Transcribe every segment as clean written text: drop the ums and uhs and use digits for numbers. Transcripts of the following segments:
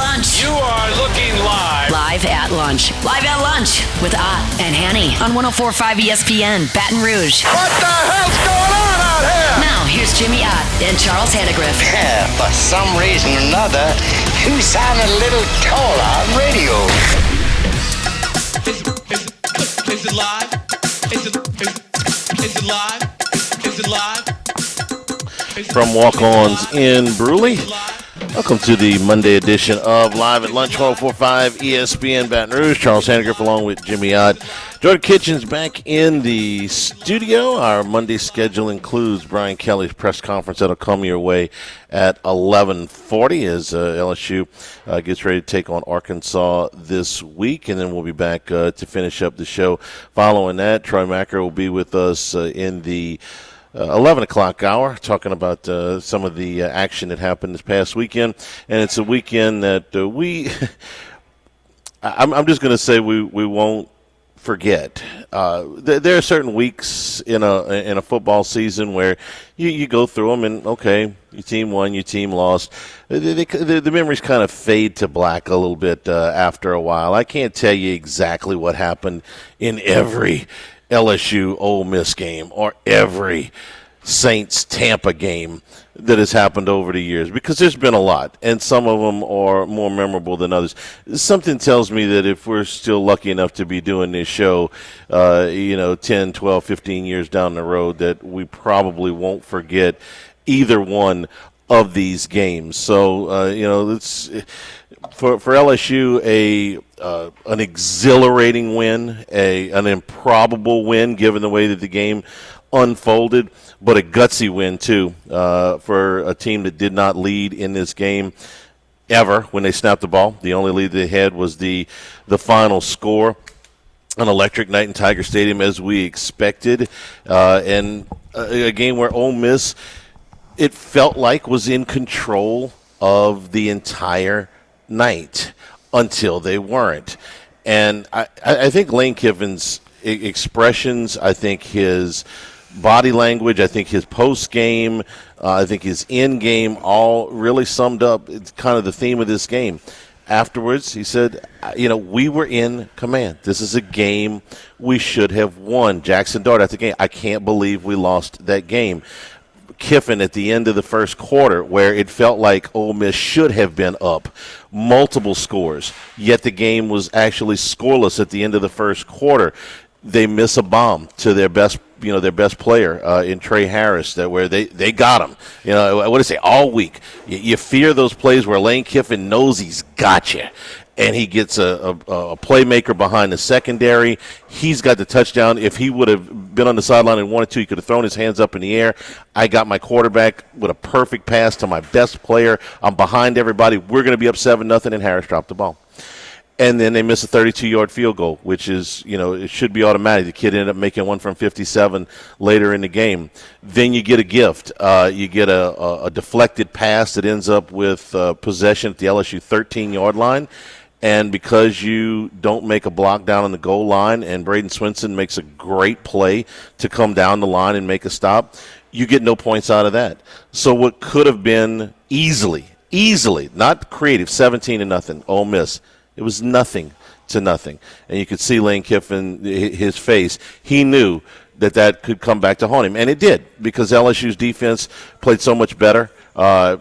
Lunch. You are looking live. Live at lunch. Live at lunch with Ott and Hanny on 104.5 ESPN, Baton Rouge. What the hell's going on out here? Now, here's Jimmy Ott and Charles Hannegriff. For some reason or another, you sound a little taller on radio. Is it live? Is it live? Is it live? From Walk-Ons in Brewley, welcome to the Monday edition of Live at Lunch, 104.5 ESPN Baton Rouge. Charles Hannegriff along with Jimmy Ott. Jordan Kitchen's back in the studio. Our Monday schedule includes Brian Kelly's press conference that'll come your way at 11:40 as LSU gets ready to take on Arkansas this week. And then we'll be back to finish up the show. Following that, Troy Macker will be with us in the 11 o'clock hour, talking about some of the action that happened this past weekend. And it's a weekend that I'm just going to say we won't forget. There are certain weeks in a football season where you go through them and, okay, your team won, your team lost. The memories kind of fade to black a little bit after a while. I can't tell you exactly what happened in every LSU Ole Miss game or every Saints Tampa game that has happened over the years, because there's been a lot, and some of them are more memorable than others. Something tells me that if we're still lucky enough to be doing this show, 10, 12, 15 years down the road, that we probably won't forget either one of these games. So, it's for LSU an exhilarating win, an improbable win given the way that the game unfolded, but a gutsy win too for a team that did not lead in this game ever when they snapped the ball. The only lead they had was the final score. An electric night in Tiger Stadium as we expected, and a game where Ole Miss, it felt like, was in control of the entire night until they weren't. And I think Lane Kiffin's expressions, I think his body language, I think his post-game, I think his in-game all really summed up kind of the theme of this game. Afterwards, he said, we were in command. This is a game we should have won. Jackson Dart after the game, I can't believe we lost that game. Kiffin at the end of the first quarter, where it felt like Ole Miss should have been up multiple scores, yet the game was actually scoreless at the end of the first quarter. They miss a bomb to their best player in Trey Harris, where they got him. What do I say? All week, you fear those plays where Lane Kiffin knows he's got you, and he gets a playmaker behind the secondary. He's got the touchdown. If he would have been on the sideline and wanted to, he could have thrown his hands up in the air. I got my quarterback with a perfect pass to my best player. I'm behind everybody. We're going to be up 7-0, and Harris dropped the ball. And then they miss a 32-yard field goal, which is, it should be automatic. The kid ended up making one from 57 later in the game. Then you get a gift. You get a deflected pass that ends up with possession at the LSU 13-yard line. And because you don't make a block down on the goal line, and Braden Swinson makes a great play to come down the line and make a stop, you get no points out of that. So what could have been easily, not creative, 17-0, Ole Miss, it was 0-0. And you could see Lane Kiffin, his face. He knew that could come back to haunt him. And it did, because LSU's defense played so much better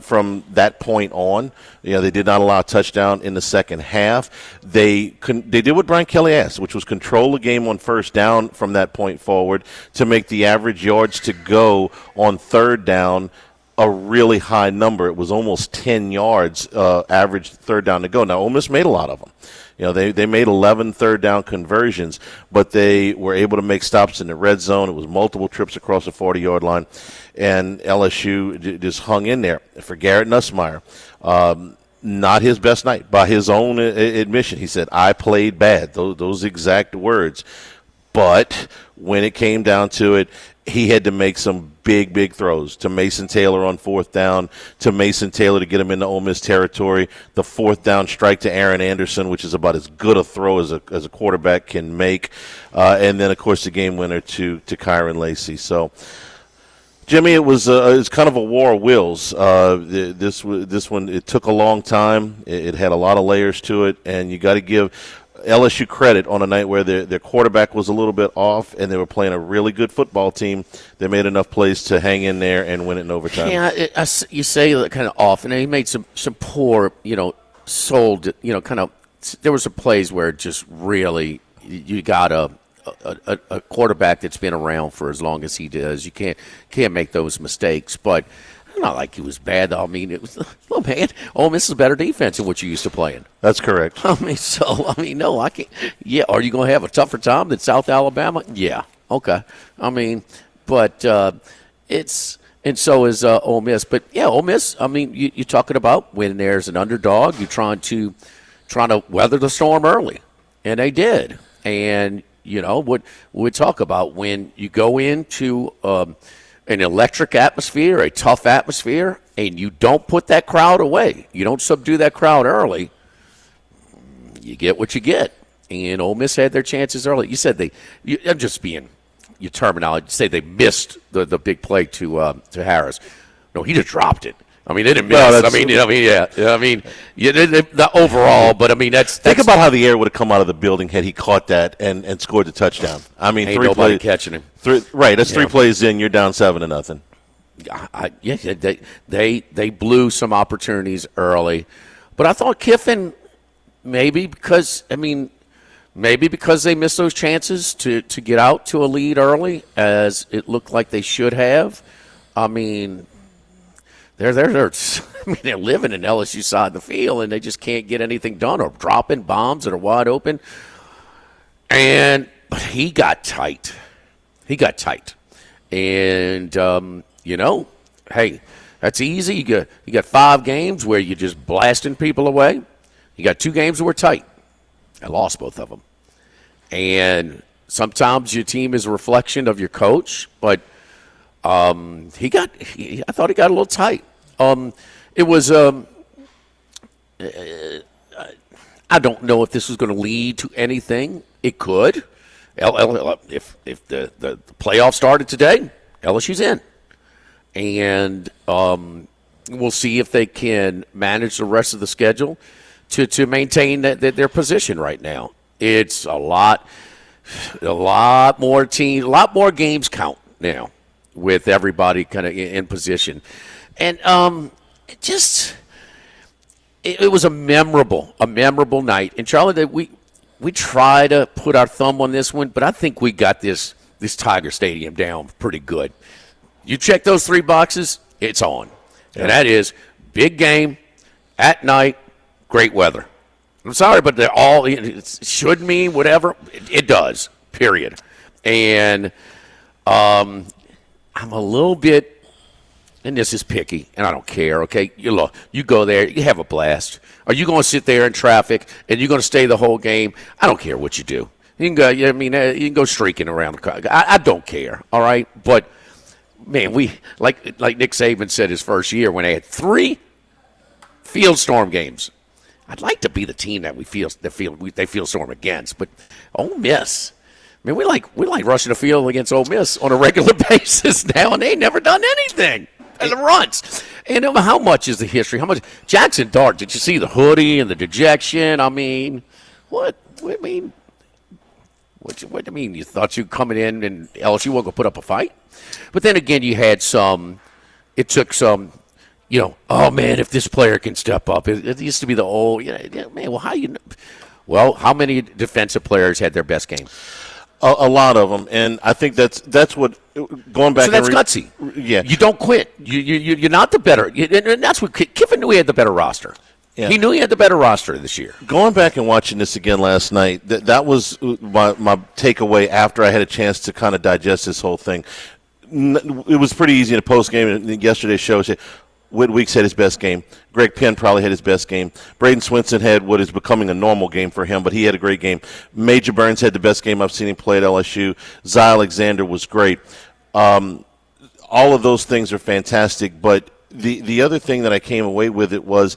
from that point on. They did not allow a touchdown in the second half. They did what Brian Kelly asked, which was control the game on first down from that point forward to make the average yards to go on third down a really high number. It was almost 10 yards average third down to go. Now, Ole Miss made a lot of them. They made 11 third down conversions, but they were able to make stops in the red zone. It was multiple trips across the 40-yard line, and LSU just hung in there. For Garrett Nussmeier, not his best night. By his own admission, he said, I played bad, those exact words. But when it came down to it, he had to make some big throws to Mason Taylor on fourth down, to Mason Taylor to get him into Ole Miss territory, the fourth down strike to Aaron Anderson, which is about as good a throw as a quarterback can make, and then, of course, the game winner to Kyron Lacey. So Jimmy, it was kind of a war of wills. This one, it took a long time. It had a lot of layers to it, and you got to give LSU credit on a night where their quarterback was a little bit off, and they were playing a really good football team. They made enough plays to hang in there and win it in overtime. Yeah, you say that kind of off, and he made some poor, sold, kind of. There were some plays where just really you got a quarterback that's been around for as long as he does. You can't make those mistakes, but. Not like he was bad. I mean, it was man. Ole Miss is a better defense than what you used to playing. That's correct. No, I can't. Yeah, are you going to have a tougher time than South Alabama? Yeah, okay. But it's and so is Ole Miss. But yeah, Ole Miss. I mean, you're talking about when there's an underdog, you're trying to weather the storm early, and they did. And what we talk about when you go into. An electric atmosphere, a tough atmosphere, and you don't put that crowd away. You don't subdue that crowd early. You get what you get. And Ole Miss had their chances early. You said I'm just being your terminology. Say they missed the big play to Harris. No, he just dropped it. I mean, they didn't miss. No, the overall, but I mean, that's think about how the air would have come out of the building had he caught that and scored the touchdown. I mean, ain't nobody catching him. That's 3 plays in. You're down 7-0. They blew some opportunities early, but I thought Kiffin maybe because they missed those chances to get out to a lead early, as it looked like they should have. I mean. They're living in LSU side of the field, and they just can't get anything done or dropping bombs that are wide open. But he got tight. And, hey, that's easy. You got 5 games where you're just blasting people away. You got 2 games that were tight. I lost both of them. And sometimes your team is a reflection of your coach, but I thought he got a little tight. It was. I don't know if this was going to lead to anything. It could. If the playoff started today, LSU's in, and we'll see if they can manage the rest of the schedule to maintain their position right now. It's a lot more teams, a lot more games count now with everybody kind of in position. And it was a memorable night. And Charlie, we try to put our thumb on this one, but I think we got this Tiger Stadium down pretty good. You check those 3 boxes, it's on. Yeah. And that is big game, at night, great weather. I'm sorry, but they're all, it should mean whatever. It does, period. And I'm a little bit, and this is picky, and I don't care, okay? You go there, you have a blast. Are you going to sit there in traffic, and you're going to stay the whole game? I don't care what you do. You can go, you can go streaking around the car. I don't care, all right? But, man, we like Nick Saban said his first year when they had 3 field storm games. I'd like to be the team that they field storm against, but Ole Miss. I mean, we like rushing the field against Ole Miss on a regular basis now, and they ain't never done anything. And the runs. And how much is the history? How much? Jackson Dart, did you see the hoodie and the dejection? I mean, what? I mean, what do you mean? You thought you coming in and LSU wasn't going to put up a fight? But then again, you had it took some, oh, man, if this player can step up. It used to be the old, man, how many defensive players had their best game? A lot of them, and I think that's what going back. So that's gutsy. Yeah, you don't quit. You're not the better, and that's what Kiffin knew. He had the better roster. Yeah. He knew he had the better roster this year. Going back and watching this again last night, that was my takeaway after I had a chance to kind of digest this whole thing. It was pretty easy in a post game. In yesterday's show, Whit Weeks had his best game. Greg Penn probably had his best game. Braden Swinson had what is becoming a normal game for him, but he had a great game. Major Burns had the best game I've seen him play at LSU. Zy Alexander was great. All of those things are fantastic, but the other thing that I came away with it was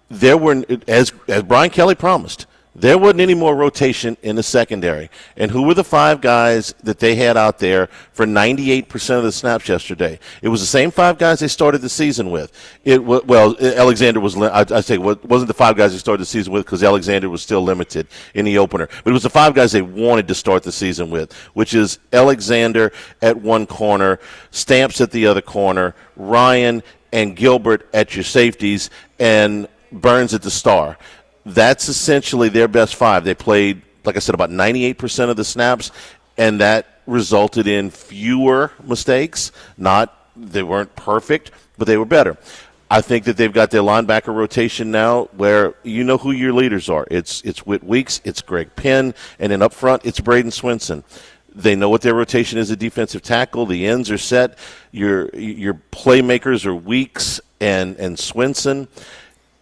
there were, as Brian Kelly promised, There wasn't any more rotation in the secondary. And who were the 5 guys that they had out there for 98% of the snaps yesterday? It was the same 5 guys they started the season with. Alexander was, I say, wasn't the 5 guys they started the season with because Alexander was still limited in the opener. But it was the 5 guys they wanted to start the season with, which is Alexander at one corner, Stamps at the other corner, Ryan and Gilbert at your safeties, and Burns at the star. That's essentially their best 5. They played, like I said, about 98% of the snaps, and that resulted in fewer mistakes. They weren't perfect, but they were better. I think that they've got their linebacker rotation now where you know who your leaders are. It's Whit Weeks, it's Greg Penn, and then up front it's Braden Swinson. They know what their rotation is at defensive tackle. The ends are set. Your playmakers are Weeks and Swinson.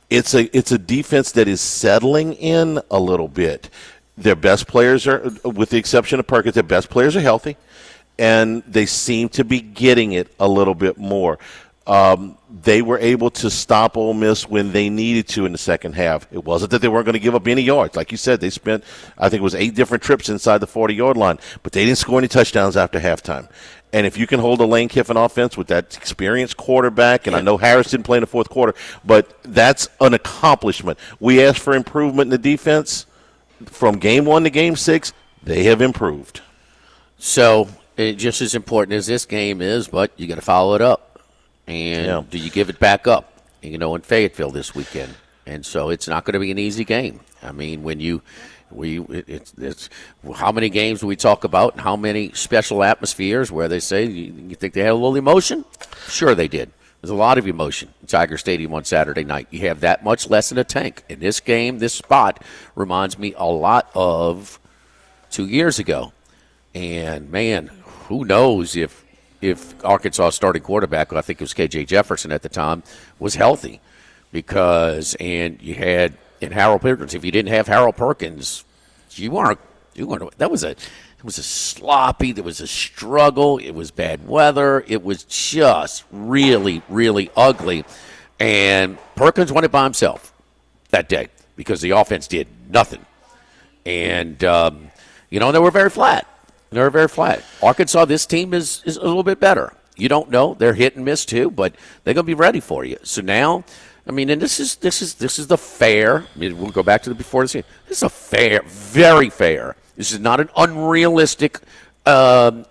It's a defense that is settling in a little bit. Their best players are, with the exception of Perkins, their best players are healthy, and they seem to be getting it a little bit more. They were able to stop Ole Miss when they needed to in the second half. It wasn't that they weren't going to give up any yards. Like you said, they spent, I think it was 8 different trips inside the 40-yard line, but they didn't score any touchdowns after halftime. And if you can hold a Lane Kiffin offense with that experienced quarterback, and I know Harris didn't play in the fourth quarter, but that's an accomplishment. We asked for improvement in the defense. From game 1 to game 6, they have improved. So just as important as this game is, but you got to follow it up. And do you give it back up, in Fayetteville this weekend? And so it's not going to be an easy game. I mean, it's how many games do we talk about and how many special atmospheres where they say, you think they had a little emotion? Sure they did. There's a lot of emotion in Tiger Stadium on Saturday night. You have that much less in a tank. In this game, this spot reminds me a lot of 2 years ago. And, man, who knows if Arkansas starting quarterback, I think it was K.J. Jefferson at the time, was healthy. And you had in Harold Perkins, if you didn't have Harold Perkins, that was a sloppy, there was a struggle, it was bad weather, it was just really, really ugly. And Perkins won it by himself that day because the offense did nothing. And, they were very flat. Arkansas, this team is a little bit better. You don't know. They're hit and miss too, but they're going to be ready for you. So now, and this is the fair. We'll go back to the before the season. This is a fair, very fair. This is not an unrealistic goal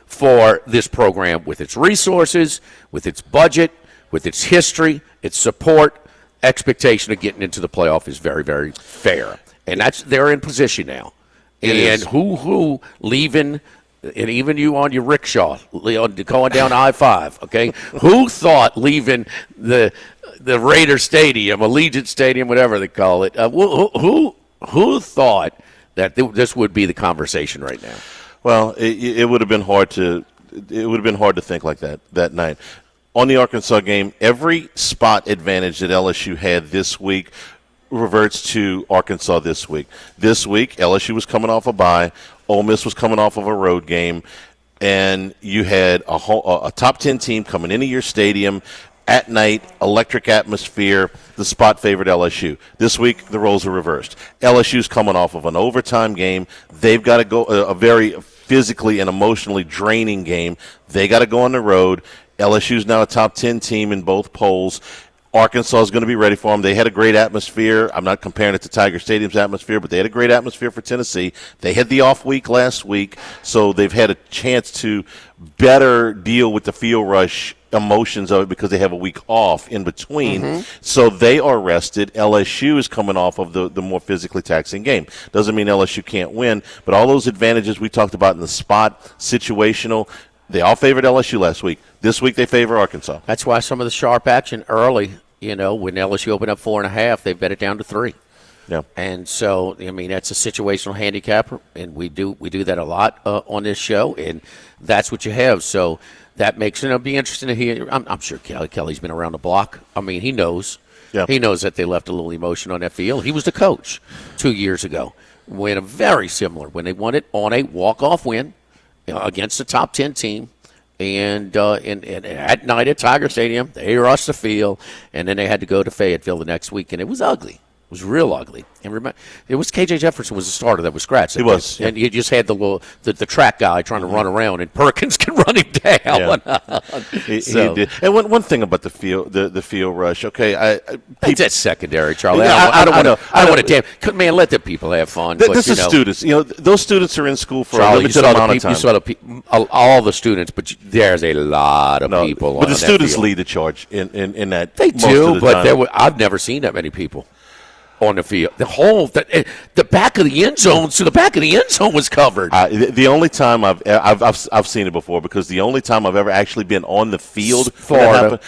for this program with its resources, with its budget, with its history, its support. Expectation of getting into the playoff is very, very fair, and they're in position now. And who leaving, and even you on your rickshaw going down I-5, okay? Who thought leaving the Raider Stadium, Allegiant Stadium, whatever they call it, who thought that this would be the conversation right now? Well, it would have been hard to think like that night. On the Arkansas game, every spot advantage that LSU had this week reverts to Arkansas this week. This week, LSU was coming off a bye. Ole Miss was coming off of a road game. And you had a top 10 team coming into your stadium at night, electric atmosphere, the spot favored LSU. This week, the roles are reversed. LSU's coming off of an overtime game. They've got to go a very physically and emotionally draining game. They got to go on the road. LSU's now a top 10 team in both polls. Arkansas is going to be ready for them. They had a great atmosphere. I'm not comparing it to Tiger Stadium's atmosphere, but they had a great atmosphere for Tennessee. They had the off week last week, so they've had a chance to better deal with the field rush emotions of it because they have a week off in between. Mm-hmm. So they are rested. LSU is coming off of the more physically taxing game. Doesn't mean LSU can't win, but all those advantages we talked about in the spot, situational, they all favored LSU last week. This week they favor Arkansas. That's why some of the sharp action early, when LSU opened up 4.5, they bet it down to 3. Yeah. And so, that's a situational handicap, and we do that a lot on this show, and that's what you have. So that makes it be interesting to hear. I'm sure Kelly's been around the block. He knows. Yeah. He knows that they left a little emotion on that field. He was the coach 2 years ago when they won it on a walk-off win against a top 10 team. And at night at Tiger Stadium, they rushed the field, and then they had to go to Fayetteville the next week, and it was ugly. was real ugly. And remember, it was KJ Jefferson was the starter that was scratched. He was, and he just had the track guy trying to run around, and Perkins can run him down. Yeah. He did. And one thing about the field rush. Okay, that's secondary, Charlie. Yeah, I don't want to damn. Man, let the people have fun. This is students. Those students are in school for Charlie, a limited amount of time. You saw all the students, but there's a lot of people. But the students lead the charge in that. They do, but time. I've never seen that many people on the field. The back of the end zone, so the back of the end zone was covered. The only time I've seen it before, because the only time I've ever actually been on the field, Florida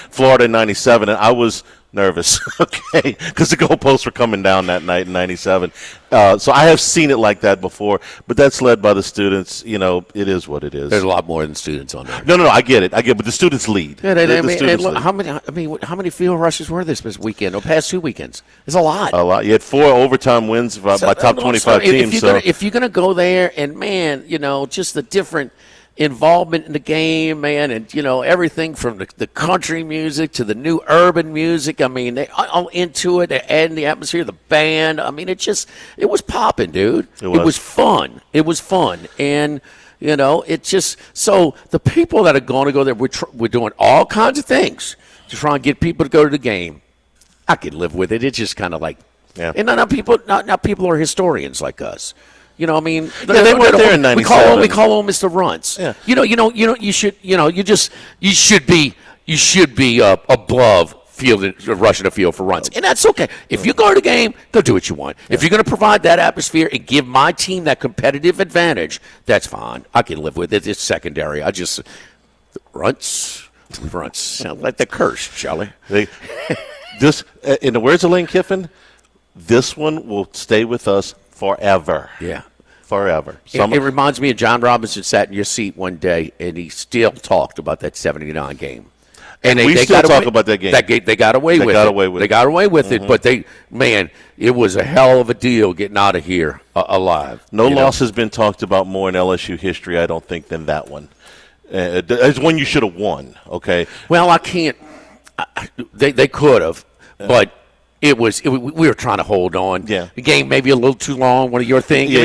in '97, and I was nervous, okay, because the goalposts were coming down that night in '97. So I have seen it like that before, but that's led by the students. It is what it is. There's a lot more than students on there. No, I get it, but the students lead. Yeah, lead. How many field rushes were this weekend or past 2 weekends? It's a lot. A lot. You had 4 overtime wins by top 25 teams. If you're gonna go there, and man, just the different involvement in the game, man, and everything from the country music to the new urban music. I mean, they all into it. They're adding the atmosphere, the band. I mean, it was popping, dude. It was fun. It was fun, and it just so the people that are going to go there, we're doing all kinds of things to try and get people to go to the game. I could live with it. It's just kind of like, and not people are historians like us. They weren't there in '97. We call them Mr. Runts. Yeah. You should be above rushing the field for runs, and that's okay. If you go to the game, go do what you want. If you're going to provide that atmosphere and give my team that competitive advantage, that's fine. I can live with it. It's secondary. Runts sound like the curse, Charlie. This, in the words of Lane Kiffin, this one will stay with us forever. Yeah. Forever. It reminds me of John Robinson sat in your seat one day, and he still talked about that '79 game. And we still talk about that game. They got away with it. They got away with it, but it was a hell of a deal getting out of here alive. No loss has been talked about more in LSU history, I don't think, than that one. It's one you should have won, okay? Well, I can't. They could have, but we were trying to hold on. Yeah. The game maybe a little too long. One of your things. Yeah,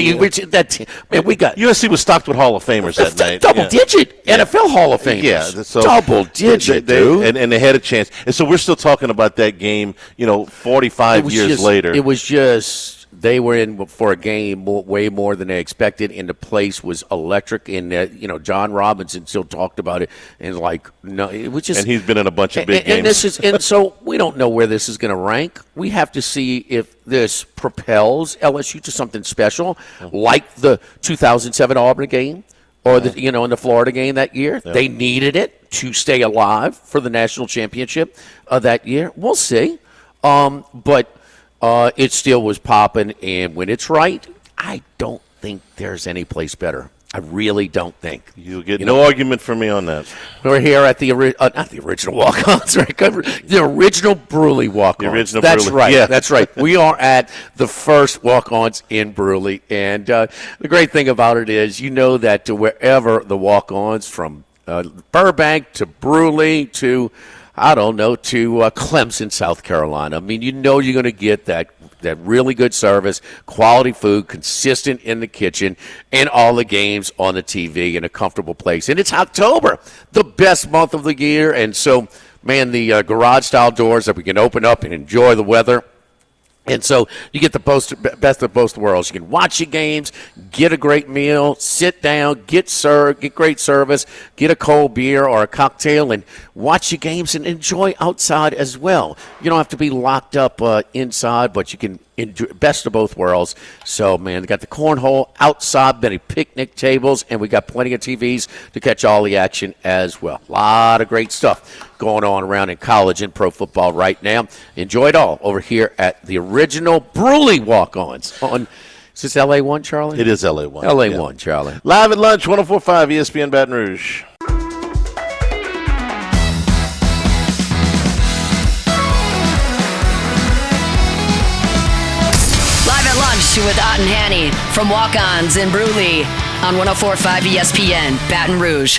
we got USC was stocked with Hall of Famers that night. Double-digit NFL Hall of Famers. Yeah, so double-digit, dude. And they had a chance. And so we're still talking about that game, 45 years later. It was just they were in for a game way more than they expected, and the place was electric. And John Robinson still talked about it, and it was just. And he's been in a bunch of big games. And so we don't know where this is going to rank. We have to see if this propels LSU to something special, like the 2007 Auburn game, or in the Florida game that year. Yeah. They needed it to stay alive for the national championship that year. We'll see, but. It still was popping, and when it's right, I don't think there's any place better. I really don't think. You'll get no argument from me on that. We're here at not the original walk-ons, right? The original Bruley walk-ons. That's right. Yeah. That's right. We are at the first walk-ons in Bruley, and the great thing about it is, that wherever the walk-ons from Burbank to Bruley to Clemson, South Carolina. I mean, you're going to get that really good service, quality food, consistent in the kitchen, and all the games on the TV in a comfortable place. And it's October, the best month of the year. And so, man, the garage-style doors that we can open up and enjoy the weather. And so you get the best of both worlds. You can watch your games, get a great meal, sit down, get served, get great service, get a cold beer or a cocktail, and watch your games and enjoy outside as well. You don't have to be locked up inside, but you can enjoy best of both worlds. So, man, they got the cornhole outside, many picnic tables, and we got plenty of TVs to catch all the action as well. A lot of great stuff going on around in college and pro football right now. Enjoy it all over here at the original Bruley Walk-Ons on. Is this LA1, Charlie? It is LA1. LA1, Charlie. Live at lunch, 104.5 ESPN Baton Rouge. With Ott and Hanny from Walk-Ons in Bruley on 104.5 ESPN Baton Rouge.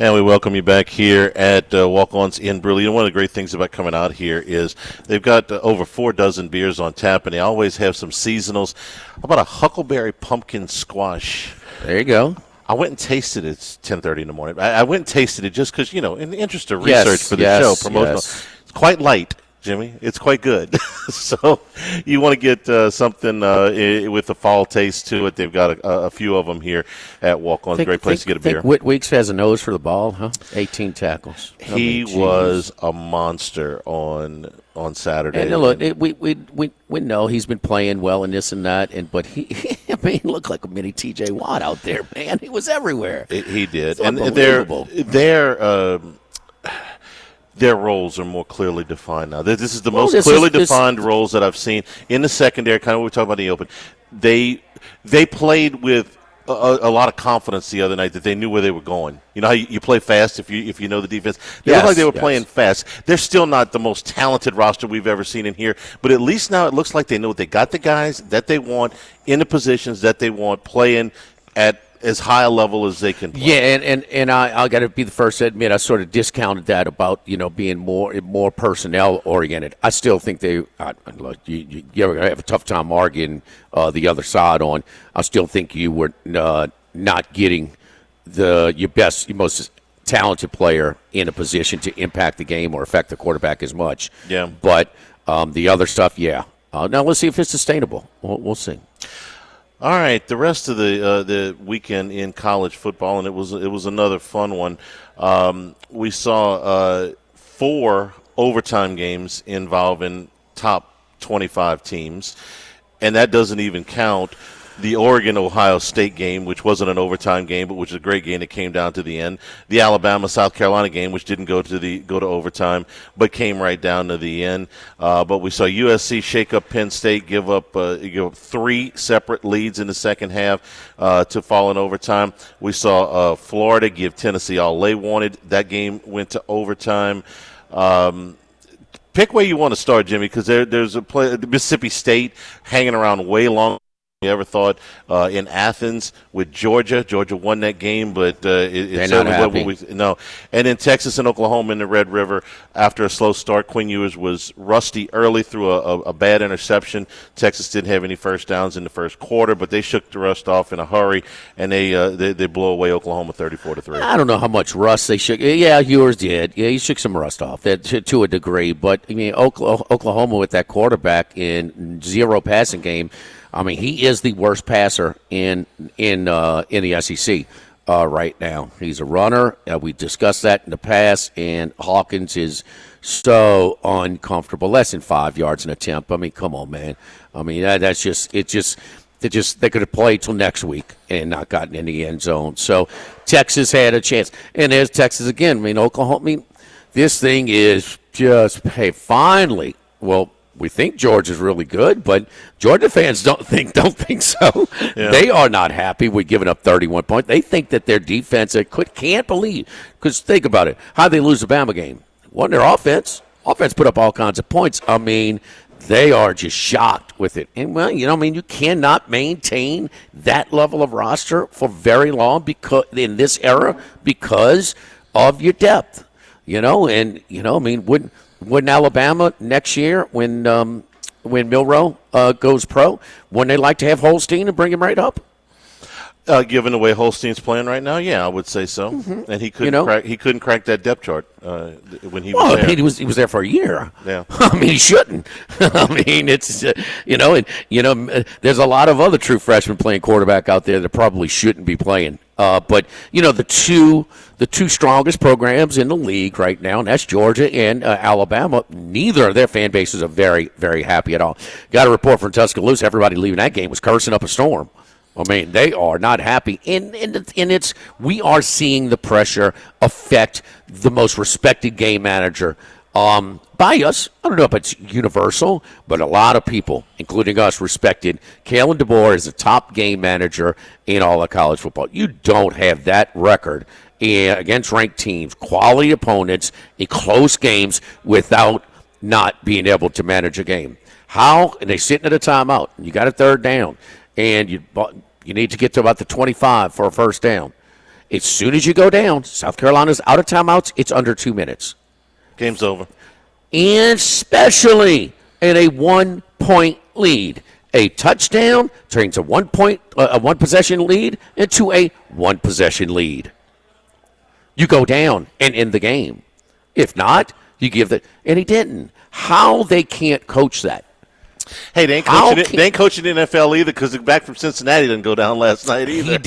And we welcome you back here at Walk-Ons in Brewley. And one of the great things about coming out here is they've got over 4 dozen beers on tap, and they always have some seasonals. How about a Huckleberry Pumpkin Squash? There you go. I went and tasted it. It's 10:30 in the morning. I went and tasted it just because, in the interest of research for the show, promotional. Yes. It's quite light, Jimmy. It's quite good. So you want to get something with a fall taste to it. They've got a few of them here at Walk-Ons. Great place to get a beer. Whit Weeks has a nose for the ball, huh? 18 tackles. He was a monster on Saturday. And look, we know he's been playing well and this and that, but he looked like a mini T.J. Watt out there, man. He was everywhere. He did, It's and unbelievable. their roles are more clearly defined now. This is the most clearly defined roles that I've seen in the secondary. Kind of what we talked about in the open. They played with a lot of confidence the other night that they knew where they were going. You know how you play fast if you know the defense. They looked like they were playing fast. They're still not the most talented roster we've ever seen in here, but at least now it looks like they know they got the guys that they want in the positions that they want, playing at as high a level as they can play. Yeah, and I got to be the first to admit I sort of discounted that about being more personnel oriented. I still think you're going to have a tough time arguing the other side on. I still think you were not getting your best, your most talented player in a position to impact the game or affect the quarterback as much. Yeah, but the other stuff, yeah. Now let's see if it's sustainable. We'll see. All right, the rest of the weekend in college football, and it was another fun one. We saw 4 overtime games involving top 25 teams, and that doesn't even count the Oregon-Ohio State game, which wasn't an overtime game, but which was a great game that came down to the end. The Alabama-South Carolina game, which didn't go to overtime, but came right down to the end. But we saw USC shake up Penn State, give up 3 separate leads in the second half to fall in overtime. We saw Florida give Tennessee all they wanted. That game went to overtime. Pick where you want to start, Jimmy, because there's a play. Mississippi State hanging around way longer than we ever thought in Athens with Georgia. Georgia won that game, but it's certainly not what no. And in Texas and Oklahoma in the Red River, after a slow start, Quinn Ewers was rusty early through a bad interception. Texas didn't have any first downs in the first quarter, but they shook the rust off in a hurry, and they blew away Oklahoma 34-3. I don't know how much rust they shook. Yeah, Ewers did. Yeah, he shook some rust off to a degree. But I mean, Oklahoma with that quarterback in 0 passing game. I mean, he is the worst passer in the SEC right now. He's a runner. We discussed that in the past, and Hawkins is so uncomfortable. Less than 5 yards an attempt. I mean, come on, man. I mean, they could have played till next week and not gotten in the end zone. So Texas had a chance, and there's Texas again. I mean, Oklahoma. I mean, this thing is just finally. Well, we think Georgia's really good, but Georgia fans don't think so. Yeah. They are not happy with giving up 31 points. They think that their defense can't believe. Because think about it. How'd they lose the Bama game? Wasn't their offense. Offense put up all kinds of points. I mean, they are just shocked with it. And, well, you cannot maintain that level of roster for very long because in this era because of your depth. Wouldn't Alabama next year when Milroe goes pro, wouldn't they like to have Holstein and bring him right up? Given the way Holstein's playing right now, yeah, I would say so. Mm-hmm. And he couldn't crack that depth chart when he was there. I mean, he was there for a year. Yeah. I mean, he shouldn't. I mean, it's there's a lot of other true freshmen playing quarterback out there that probably shouldn't be playing. But the two strongest programs in the league right now, and that's Georgia and Alabama. Neither of their fan bases are very, very happy at all. Got a report from Tuscaloosa. Everybody leaving that game was cursing up a storm. I mean, they are not happy. And we are seeing the pressure affect the most respected game manager by us. I don't know if it's universal, but a lot of people, including us, respected Kalen DeBoer as a top game manager in all of college football. You don't have that record against ranked teams, quality opponents, in close games without not being able to manage a game. How? And they sitting at a timeout. You got a third down, and you need to get to about the 25 for a first down. As soon as you go down, South Carolina's out of timeouts, it's under 2 minutes. Game's over. And especially in a 1-point lead. A touchdown turns a 1 possession lead into a 1 possession lead. You go down and end the game. If not, you give the – and he didn't. How they can't coach that? Hey, they ain't coaching the NFL either because the back from Cincinnati didn't go down last night either. He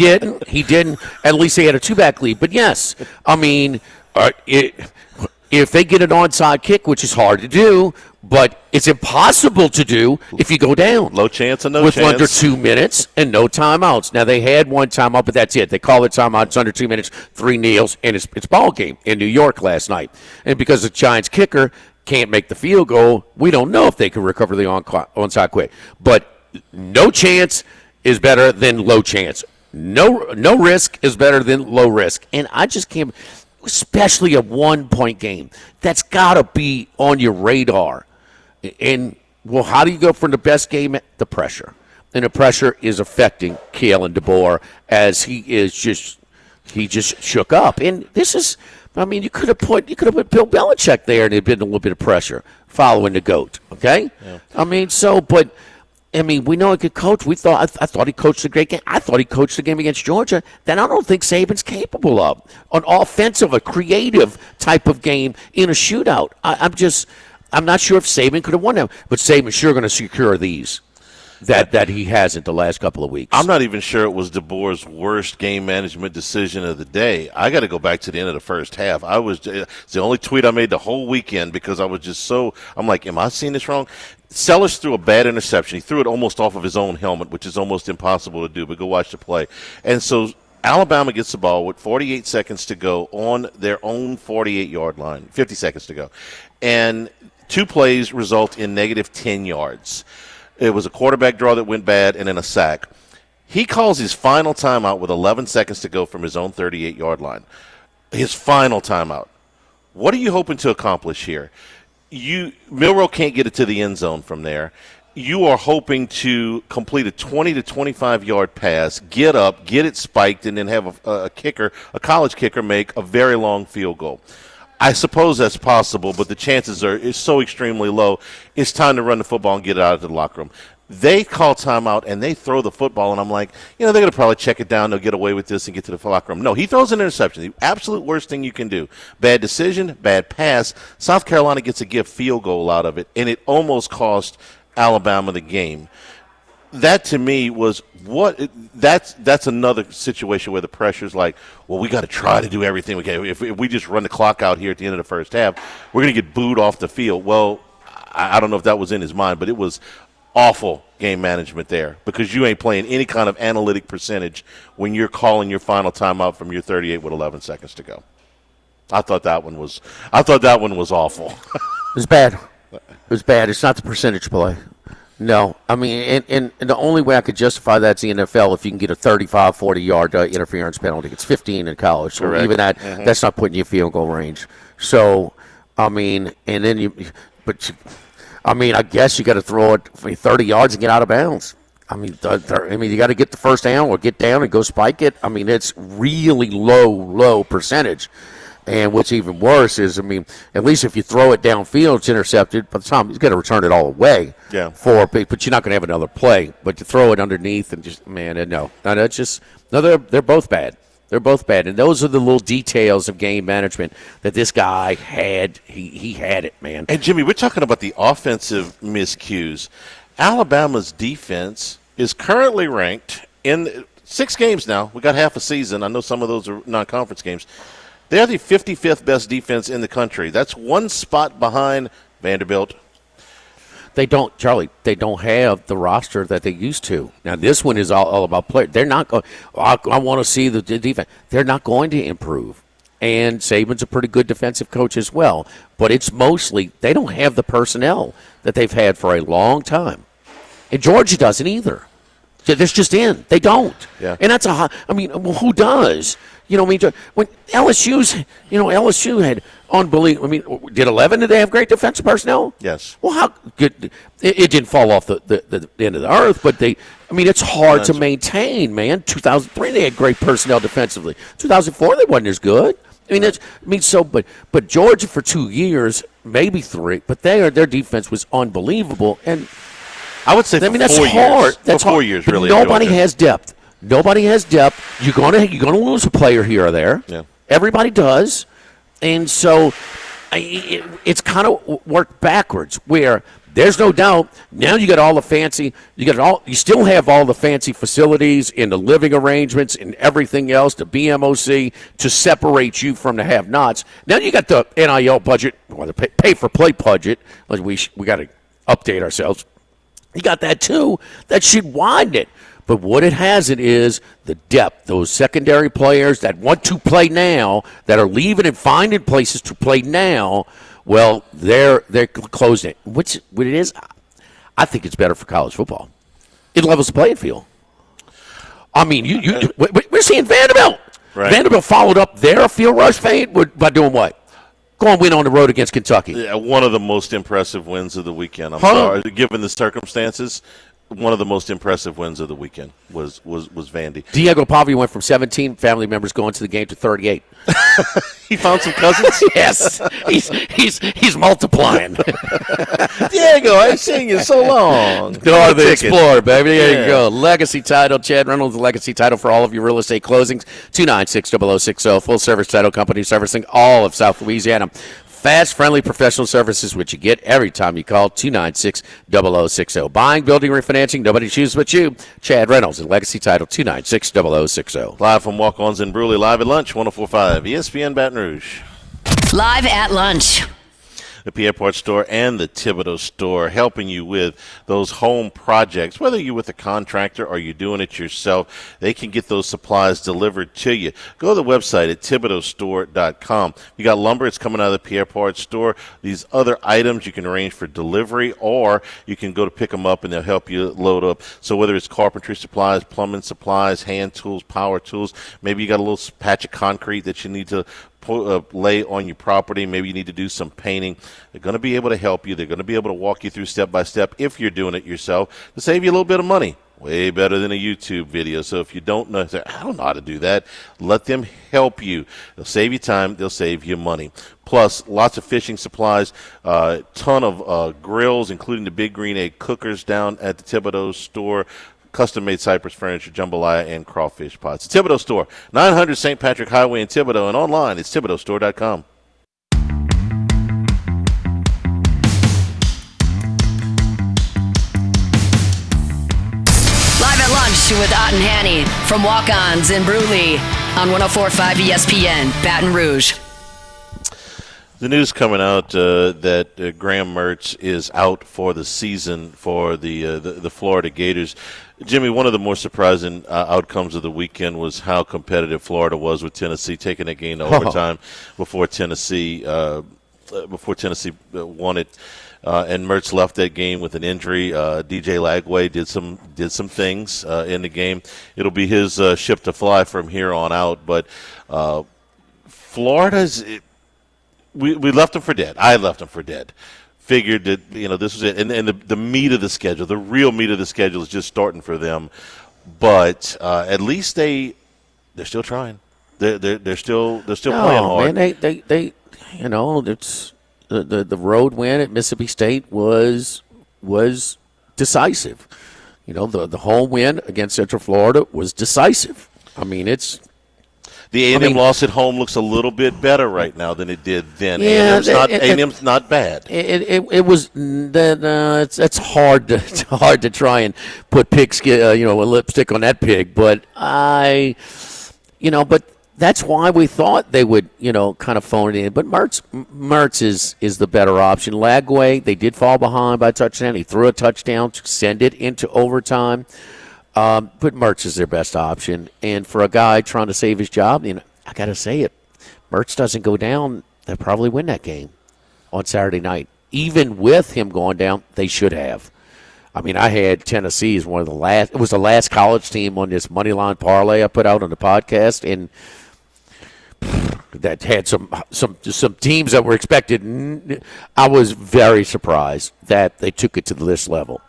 didn't. At least they had a 2-back lead. But, yes, I mean, if they get an onside kick, which is hard to do, but it's impossible to do if you go down. Low chance and no with chance. With under 2 minutes and no timeouts. Now, they had one timeout, but that's it. They call it timeout. It's under 2 minutes, 3 kneels, and it's ball game in New York last night. And because the Giants kicker can't make the field goal, we don't know if they can recover the onside quick. But no chance is better than low chance. No risk is better than low risk. And I just can't, especially a 1-point game, that's got to be on your radar. And, well, how do you go from the best game at the pressure? And the pressure is affecting Kalen DeBoer as he just shook up. And this is, I mean, you could have put Bill Belichick there and there'd been a little bit of pressure following the GOAT, okay? Yeah. I mean, we know he could coach. I thought he coached a great game. I thought he coached the game against Georgia that I don't think Saban's capable of. An offensive, a creative type of game in a shootout. I'm not sure if Saban could have won that, but Saban's sure going to secure these that he hasn't the last couple of weeks. I'm not even sure it was DeBoer's worst game management decision of the day. I got to go back to the end of the first half. It's the only tweet I made the whole weekend because I was just I'm like, am I seeing this wrong? Sellers threw a bad interception. He threw it almost off of his own helmet, which is almost impossible to do, but go watch the play. And so Alabama gets the ball with 48 seconds to go on their own 48-yard line, 50 seconds to go. And 2 plays result in negative 10 yards. It was a quarterback draw that went bad and then a sack. He calls his final timeout with 11 seconds to go from his own 38-yard line. His final timeout. What are you hoping to accomplish here? Milroe can't get it to the end zone from there. You are hoping to complete a 20 to 25-yard pass, get up, get it spiked, and then have a college kicker, make a very long field goal. I suppose that's possible, but the chances are so extremely low. It's time to run the football and get it out of the locker room. They call timeout, and they throw the football, and I'm like, they're going to probably check it down. They'll get away with this and get to the locker room. No, he throws an interception, the absolute worst thing you can do. Bad decision, bad pass. South Carolina gets a gift field goal out of it, and it almost cost Alabama the game. That to me was that's another situation where the pressure's like, well, we got to try to do everything we can. If we just run the clock out here at the end of the first half, we're going to get booed off the field. Well, I don't know if that was in his mind, but it was awful game management there because you ain't playing any kind of analytic percentage when you're calling your final timeout from your 38 with 11 seconds to go. I thought that one was awful. It was bad. It was bad. It's not the percentage play. No, I mean, and the only way I could justify that's the NFL if you can get a 35, 40-yard interference penalty. It's 15 in college, so correct. Even that's not putting you in field goal range. So, I mean, and then I guess you got to throw it 30 yards and get out of bounds. I mean, you got to get the first down or get down and go spike it. I mean, it's really low percentage. And what's even worse is, at least if you throw it downfield, it's intercepted. By the time he's got to return it all the way. Yeah. But you're not going to have another play. But to throw it underneath and just, no, that's just they're both bad. They're both bad, and those are the little details of game management that this guy had. He had it, man. And Jimmy, we're talking about the offensive miscues. Alabama's defense is currently ranked in 6 games now. We got half a season. I know some of those are non-conference games. They're the 55th best defense in the country. That's 1 spot behind Vanderbilt. They don't have the roster that they used to. Now, this one is all about players. They're not going – I want to see the defense. They're not going to improve. And Saban's a pretty good defensive coach as well. But it's mostly – they don't have the personnel that they've had for a long time. And Georgia doesn't either. This just in. They don't. Yeah. And that's well, who does? When LSU had unbelievable. Did 11? Did they have great defensive personnel? Yes. Well, how good? It didn't fall off the end of the earth, but it's hard to maintain, man. 2003, they had great personnel defensively. 2004, they wasn't as good. But Georgia for 2 years, maybe 3, but their defense was unbelievable. And I would say that's 4 hard. years. That's 4 hard. years, but really. Nobody has depth. Nobody has depth. You're gonna lose a player here or there. Yeah. Everybody does, and so it's kind of worked backwards. Where there's no doubt now you got all the fancy. You still have all the fancy facilities and the living arrangements and everything else. The BMOC to separate you from the have-nots. Now you got the NIL budget, or the pay-for-play budget. Like we got to update ourselves. You got that too. That should widen it. But what it hasn't is the depth. Those secondary players that want to play now, that are leaving and finding places to play now, well, they're closing it. What it is, I think it's better for college football. It levels the playing field. We're seeing Vanderbilt. Right. Vanderbilt followed up their field rush fade by doing what? Go and win on the road against Kentucky. Yeah, one of the most impressive wins of the weekend. I'm sorry, given the circumstances. One of the most impressive wins of the weekend was Vandy. Diego Pavia went from 17 family members going to the game to 38. He found some cousins? Yes. He's multiplying. Diego, I've seen you so long. The Explorer, baby. There you go. Legacy title. Chad Reynolds, the legacy title for all of your real estate closings. 296-0060. Full service title company servicing all of South Louisiana. Fast, friendly, professional services, which you get every time you call 296-0060. Buying, building, refinancing, nobody chooses but you. Chad Reynolds and Legacy Title 296-0060. Live from Walk-Ons in Bruley, live at lunch, 104.5 ESPN Baton Rouge. Live at lunch. The Pierre Port store and the Thibodeau store, helping you with those home projects. Whether you're with a contractor or you're doing it yourself, they can get those supplies delivered to you. Go to the website at ThibodeauStore.com. You got lumber, it's coming out of the Pierre Port store. These other items you can arrange for delivery, or you can go to pick them up and they'll help you load up. So whether it's carpentry supplies, plumbing supplies, hand tools, power tools, maybe you got a little patch of concrete that you need to lay on your property. Maybe you need to do some painting. They're going to be able to help you. They're going to be able to walk you through step by step if you're doing it yourself to save you a little bit of money. Way better than a YouTube video. So if you don't know, I don't know how to do that, let them help you. They'll save you time. They'll save you money. Plus, lots of fishing supplies, ton of grills, including the Big Green Egg cookers down at the Thibodeau store. Custom-made cypress furniture, jambalaya, and crawfish pots. The Thibodeau Store, 900 St. Patrick Highway in Thibodeau, and online it's ThibodeauStore.com. Live at lunch with Ott and Hanny from Walk-Ons in Bruley on 104.5 ESPN, Baton Rouge. The news coming out that Graham Mertz is out for the season for the Florida Gators. Jimmy, one of the more surprising outcomes of the weekend was how competitive Florida was with Tennessee, taking that game to overtime before Tennessee won it. And Mertz left that game with an injury. DJ Lagway did some things in the game. It'll be his ship to fly from here on out. But Florida's. We left them for dead. I left them for dead. Figured that this was it, and the meat of the schedule, the real meat of the schedule, is just starting for them. But at least they're still trying. They're still playing hard. Man, they it's the road win at Mississippi State was decisive. The home win against Central Florida was decisive. The A&M loss at home looks a little bit better right now than it did then. Yeah, A&M's not bad. It was it's hard to try and put a lipstick on that pig, but but that's why we thought they would kind of phone it in. But Mertz is the better option. Lagway, they did fall behind by a touchdown. He threw a touchdown to send it into overtime. But Mertz is their best option. And for a guy trying to save his job, I got to say it, Mertz doesn't go down, they'll probably win that game on Saturday night. Even with him going down, they should have. I mean, I had Tennessee as one of the last. It was the last college team on this money line parlay I put out on the podcast, and that had some teams that were expected. I was very surprised that they took it to this level,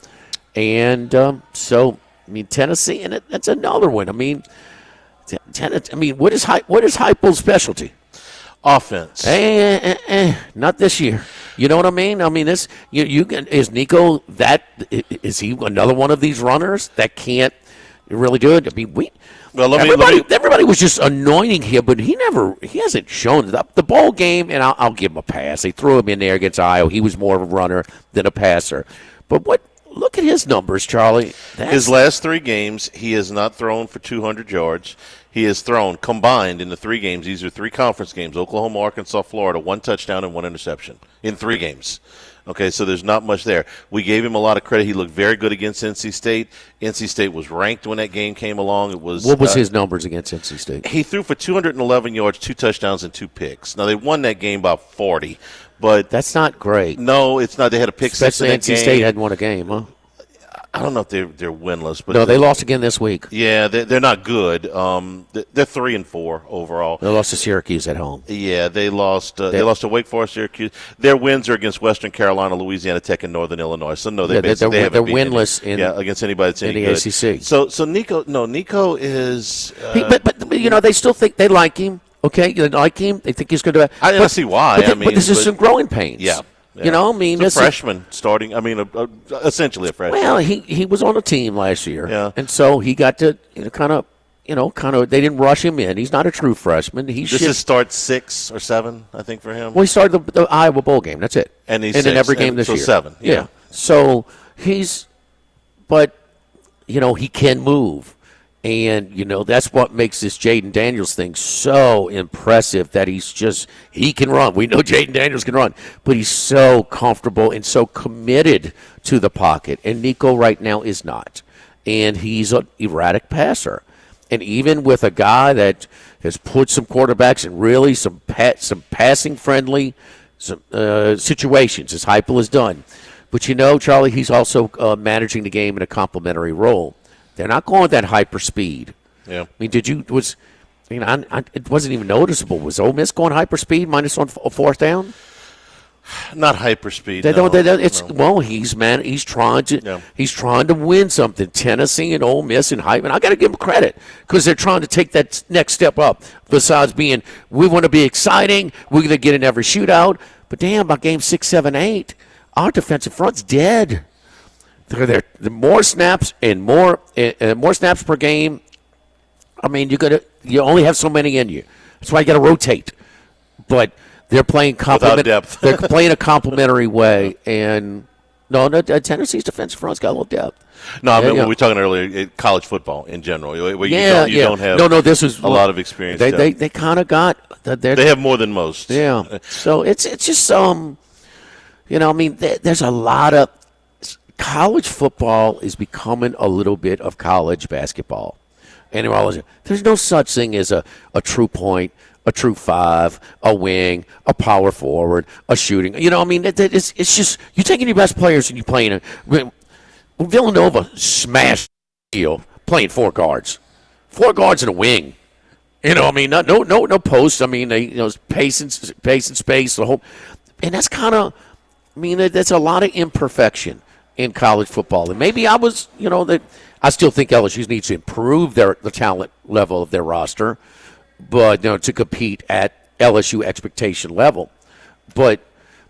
and so I mean Tennessee, and that's another one. I mean, what is Heupel's specialty? Offense. Not this year. You know what I mean? I mean, this is Nico. Is he another one of these runners that can't really do it? I mean, everybody was just anointing him, but he hasn't shown the bowl game. And I'll give him a pass. They threw him in there against Iowa. He was more of a runner than a passer. But look at his numbers, Charlie. His last 3 games, he has not thrown for 200 yards. He has thrown combined in the 3 games. These are 3 conference games: Oklahoma, Arkansas, Florida. 1 touchdown and 1 interception in 3 games. Okay, so there's not much there. We gave him a lot of credit. He looked very good against NC State. NC State was ranked when that game came along. What was his numbers against NC State? He threw for 211 yards, 2 touchdowns, and 2 picks. Now, they won that game by 40, but that's not great. No, it's not. They had a pick six in that game. NC State hadn't won a game, huh? I don't know if they're winless, but no, they lost again this week. Yeah, they're not good. They're 3-4 overall. They lost to Syracuse at home. Yeah, they lost. They lost to Wake Forest, Syracuse. Their wins are against Western Carolina, Louisiana Tech, and Northern Illinois. So no, they're winless against anybody that's any the good. ACC. So Nico is. But they still think they like him. Okay, they like him. They think he's going to. I see why. But this is some growing pains. Yeah. You know, I mean, it's a freshman starting. I mean, essentially a freshman. Well, he was on a team last year, yeah, and so he got to kind of. They didn't rush him in. He's not a true freshman. This is start 6 or 7, I think, for him. Well, he started the Iowa bowl game. That's it, and he's in every game this year. 7, yeah. So but he can move. And, that's what makes this Jaden Daniels thing so impressive, that he can run. We know Jaden Daniels can run, but he's so comfortable and so committed to the pocket. And Nico right now is not. And he's an erratic passer. And even with a guy that has put some quarterbacks in really some passing-friendly situations, as Heupel has done. But, Charlie, he's also managing the game in a complementary role. They're not going that hyper speed. Yeah. I mean, it wasn't even noticeable. Was Ole Miss going hyper speed minus on 4th down? Not hyper speed. Well, he's trying to win something. Tennessee and Ole Miss and hype, and I got to give them credit because they're trying to take that next step up. Besides being, we want to be exciting, we're going to get in every shootout. But damn, by game 6, 7, 8, our defensive front's dead. The more snaps and more snaps per game. I mean, you only have so many in you. That's why you got to rotate. But they're playing without depth. They're playing a complementary way, and Tennessee's defensive front's got a little depth. No, I mean, we were talking earlier, college football in general. Where you don't have this is a lot of experience. They kind of got. They have more than most. Yeah. So it's just I mean, there's a lot of. College football is becoming a little bit of college basketball. And there's no such thing as a true point, a true 5, a wing, a power forward, a shooting. It's just you're taking your best players and you're playing. Villanova smashed playing 4 guards. 4 guards and a wing. No posts. I mean, pace and space. The whole, and that's kind of. I mean, that's a lot of imperfection in college football. And maybe I still think LSU needs to improve the talent level of their roster, but to compete at LSU expectation level. But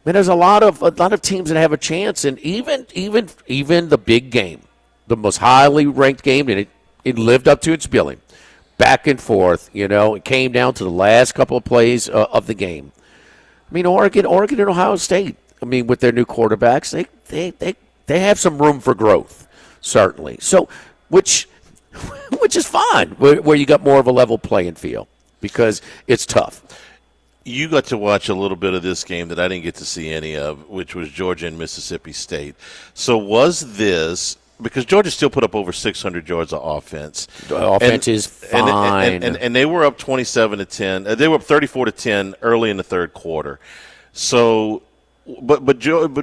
there's a lot of teams that have a chance, and even the big game, the most highly ranked game, and it lived up to its billing. Back and forth, it came down to the last couple of plays of the game. I mean, Oregon and Ohio State. I mean, with their new quarterbacks, they have some room for growth, certainly. So, which is fine, where you got more of a level playing field because it's tough. You got to watch a little bit of this game that I didn't get to see any of, which was Georgia and Mississippi State. So was this – because Georgia still put up over 600 yards of offense. The offense is fine. And they were up 27-10. They were up 34-10 early in the third quarter. So – But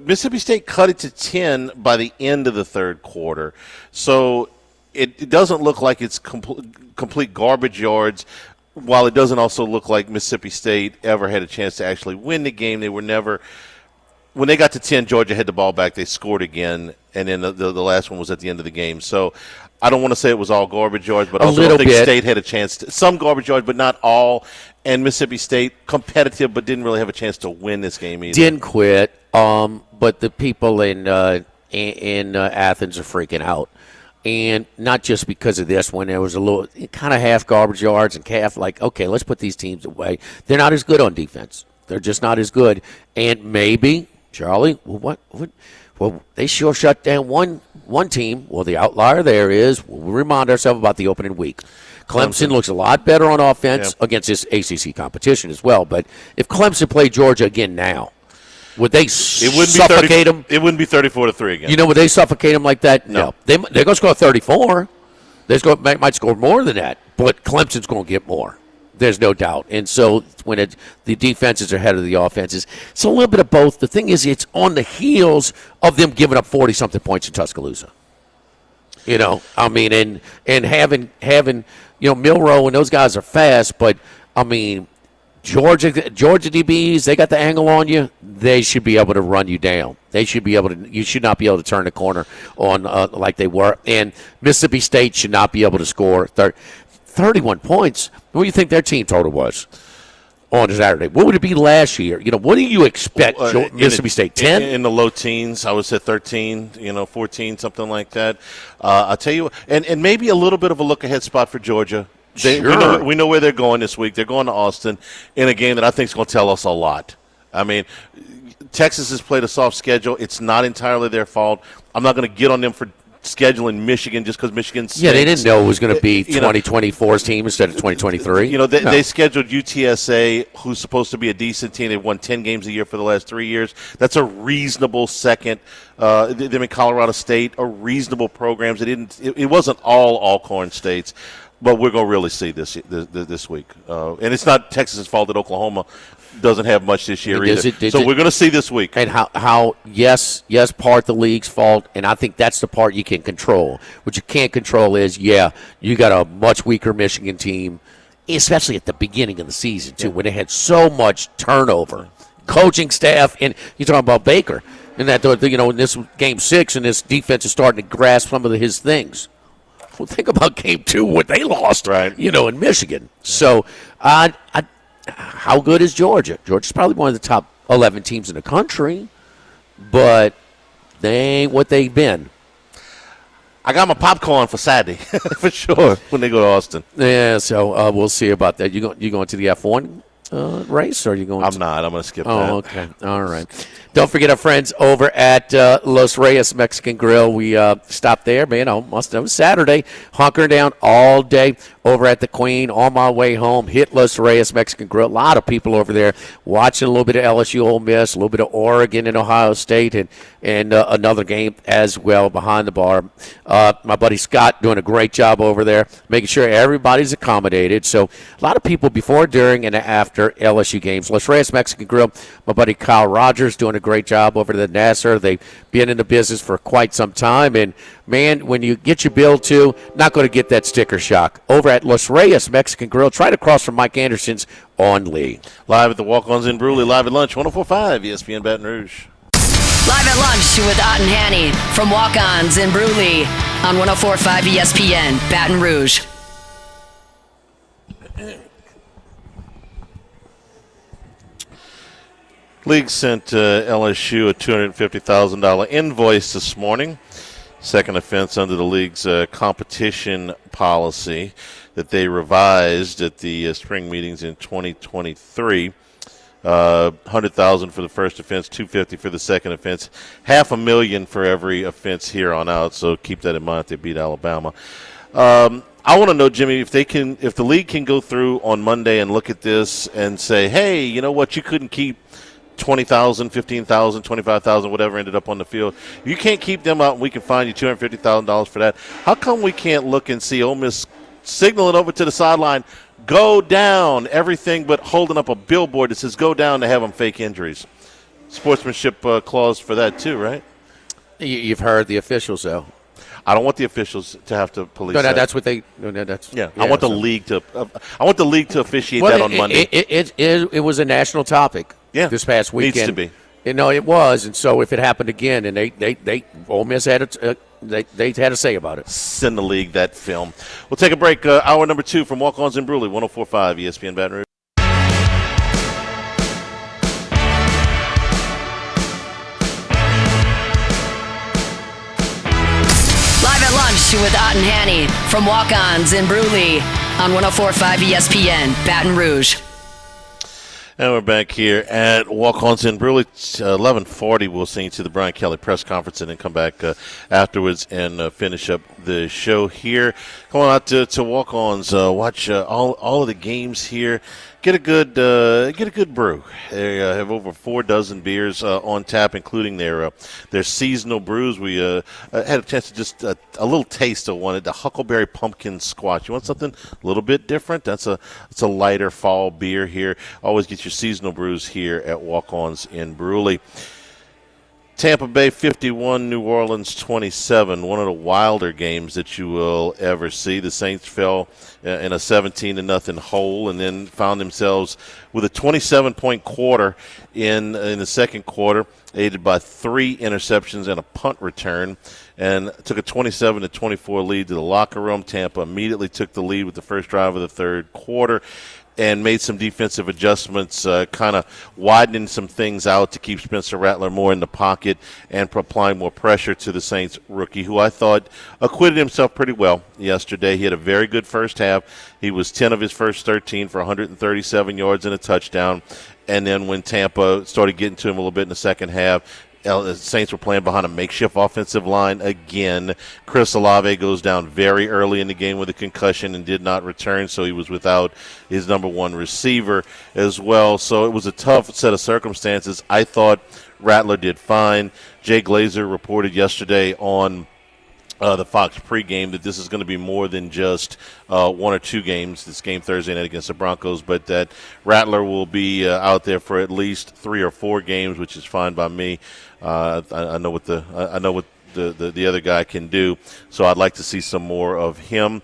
Mississippi State cut it to 10 by the end of the third quarter, so it doesn't look like it's complete garbage yards. While it doesn't also look like Mississippi State ever had a chance to actually win the game, they were never. When they got to 10, Georgia had the ball back. They scored again, and then the last one was at the end of the game. So I don't want to say it was all garbage yards, but I also don't think State had a chance to. Some garbage yards, but not all. And Mississippi State, competitive, but didn't really have a chance to win this game either. Didn't quit, but the people in Athens are freaking out. And not just because of this one. There was a little kind of half garbage yards and half like, okay, let's put these teams away. They're not as good on defense. They're just not as good. And maybe, Charlie, well, they sure shut down one team. Well, the outlier there is, we'll remind ourselves about the opening week. Clemson looks a lot better on offense against this ACC competition as well. But if Clemson played Georgia again now, would they suffocate them? It wouldn't be 34-3 again. You know, would they suffocate them like that? No. They're going to score 34. They might score more than that, but Clemson's going to get more. There's no doubt. And so when the defenses are ahead of the offenses, it's a little bit of both. The thing is, it's on the heels of them giving up 40-something points in Tuscaloosa. You know, I mean, and having Milroe and those guys are fast, but, I mean, Georgia DBs, they got the angle on you. They should be able to run you down. They should be able to. You should not be able to turn the corner on like they were. And Mississippi State should not be able to score 31 points. What do you think their team total was on Saturday? What would it be last year? You know, what do you expect? Mississippi State 10 in the low teens. I would say 13. 14, something like that. I'll tell you, and maybe a little bit of a look ahead spot for Georgia. We know where they're going this week. They're going to Austin in a game that I think is going to tell us a lot. I mean, Texas has played a soft schedule. It's not entirely their fault. I'm not going to get on them for scheduling Michigan just because Michigan stinks. Yeah, they didn't know it was going to be 2024's team instead of 2023. They scheduled UTSA, who's supposed to be a decent team. They've won 10 games a year for the last 3 years. That's a reasonable second. Them in Colorado State are reasonable programs. It wasn't all Alcorn States. But we're going to really see this week. And it's not Texas's fault that Oklahoma doesn't have much this year either. So we're going to see this week. And how yes, part the league's fault, and I think that's the part you can control. What you can't control is, you got a much weaker Michigan team, especially at the beginning of the season, too, when they had so much turnover. Coaching staff, and you're talking about Baker, and that, in this Game 6, and this defense is starting to grasp some of his things. Well, think about Game 2, what they lost, right? In Michigan. So, how good is Georgia? Georgia's probably one of the top 11 teams in the country, but they ain't what they've been. I got my popcorn for Saturday, for sure, when they go to Austin. Yeah, so we'll see about that. You going to the F1 race, or are you going? I'm not. I'm going to skip that. Oh, okay. All right. Don't forget our friends over at Los Reyes Mexican Grill. We stopped there, man. It was Saturday. Hunkering down all day over at the Queen. On my way home, hit Los Reyes Mexican Grill. A lot of people over there watching a little bit of LSU Ole Miss, a little bit of Oregon and Ohio State, and another game as well behind the bar. My buddy Scott doing a great job over there, making sure everybody's accommodated. So a lot of people before, during, and after LSU games. Los Reyes Mexican Grill. My buddy Kyle Rogers doing a great job over at the Nasser. They've been in the business for quite some time. And, man, when you get your bill, too, not going to get that sticker shock. Over at Los Reyes Mexican Grill, right across from Mike Anderson's on Lee. Live at the Walk-Ons in Brewley, live at lunch, 104.5 ESPN Baton Rouge. Live at lunch with Ott and Hanny from Walk-Ons in Brewley on 104.5 ESPN Baton Rouge. League sent LSU a $250,000 invoice this morning. Second offense under the league's competition policy that they revised at the spring meetings in 2023. $100,000 for the first offense, $250,000 for the second offense, $500,000 for every offense here on out. So keep that in mind if they beat Alabama. I want to know, Jimmy, if the league can go through on Monday and look at this and say, hey, you know what, you couldn't keep 20,000, 15,000, 25,000, whatever ended up on the field. You can't keep them out, and we can fine you $250,000 for that. How come we can't look and see Ole Miss signaling over to the sideline, go down, everything but holding up a billboard that says go down to have them fake injuries? sportsmanship clause for that too, right? You've heard the officials, though. I don't want the officials to have to police. No, that. that's what they. No, that's yeah. I want the league to. I want the league to officiate that on Monday. It was a national topic. Yeah, this past weekend. Needs to be. It was, and so if it happened again, and they Ole Miss had they had to say about it. Send the league that film. We'll take a break. Hour number 2 from Walk-Ons in Bruley, 104.5 ESPN Baton Rouge. Live at lunch with Ott and Hanny from Walk-Ons in Bruley on 104.5 ESPN Baton Rouge. And we're back here at Walk-Ons in Bruley. 11:40. We'll send you to the Brian Kelly press conference and then come back afterwards and finish up the show here. Come on out to Walk-Ons. Watch all of the games here. Get a good brew. They have over 4 dozen beers on tap, including their seasonal brews. We had a chance to just a little taste of one. The Huckleberry Pumpkin Squash. You want something a little bit different? It's a lighter fall beer here. Always get your seasonal brews here at Walk-Ons in Bruley. Tampa Bay 51, New Orleans 27. One of the wilder games that you will ever see. The Saints fell in a 17-0 hole and then found themselves with a 27-point quarter in the second quarter, aided by 3 interceptions and a punt return, and took a 27-24 lead to the locker room. Tampa immediately took the lead with the first drive of the third quarter and made some defensive adjustments, kind of widening some things out to keep Spencer Rattler more in the pocket and applying more pressure to the Saints rookie, who I thought acquitted himself pretty well yesterday. He had a very good first half. He was 10 of his first 13 for 137 yards and a touchdown. And then when Tampa started getting to him a little bit in the second half, the Saints were playing behind a makeshift offensive line again. Chris Olave goes down very early in the game with a concussion and did not return, so he was without his number 1 receiver as well. So it was a tough set of circumstances. I thought Rattler did fine. Jay Glazer reported yesterday on the Fox pregame that this is going to be more than just 1 or 2 games, this game Thursday night against the Broncos, but that Rattler will be out there for at least 3 or 4 games, which is fine by me. I know what the other guy can do, so I'd like to see some more of him.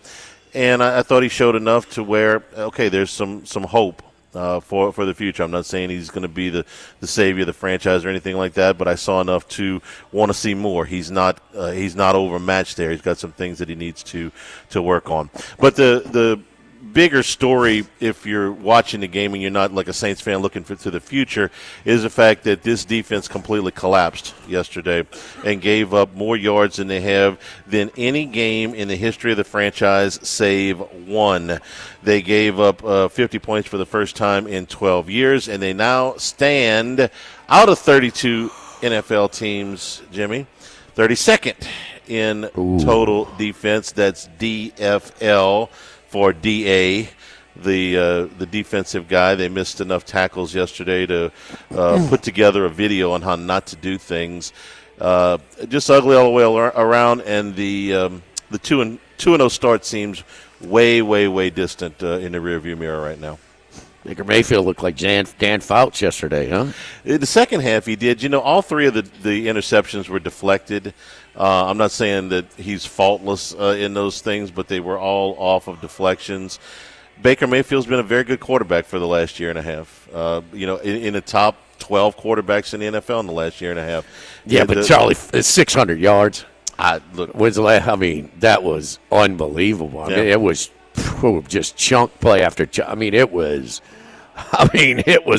And I thought he showed enough to where, okay, there's some hope for the future. I'm not saying he's going to be the savior of the franchise or anything like that, but I saw enough to want to see more. He's not overmatched there. He's got some things that he needs to work on. But the bigger story, if you're watching the game and you're not like a Saints fan looking to the future, is the fact that this defense completely collapsed yesterday and gave up more yards than they have than any game in the history of the franchise save one. They gave up 50 points for the first time in 12 years, and they now stand out of 32 NFL teams, Jimmy, 32nd in total defense. That's DFL. For DA, the defensive guy. They missed enough tackles yesterday to put together a video on how not to do things. Just ugly all the way around, and the 2-0 start seems way distant in the rearview mirror right now. Baker Mayfield looked like Dan Fouts yesterday, huh? In the second half, he did. You know, all 3 of the interceptions were deflected. I'm not saying that he's faultless in those things, but they were all off of deflections. Baker Mayfield's been a very good quarterback for the last year and a half. In the top 12 quarterbacks in the NFL in the last year and a half. Yeah, but Charlie, 600 yards. When's the last? I mean, that was unbelievable. I mean, it was just chunk play after chunk. I mean, it was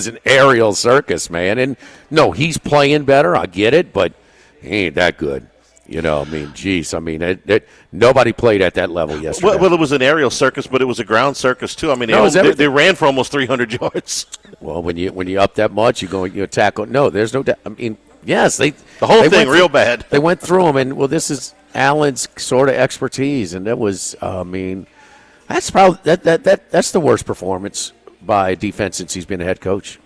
an aerial circus, man. And no, he's playing better. I get it, but he ain't that good. You know, I mean, geez, I mean, nobody played at that level yesterday. Well, it was an aerial circus, but it was a ground circus too. I mean, they ran for almost 300 yards. Well, when you up that much, you tackle. No, there's no doubt. I mean, yes, the whole thing real bad. They went through them, and well, this is Allen's sort of expertise, and that was, I mean, that's probably that's the worst performance by defense since he's been a head coach.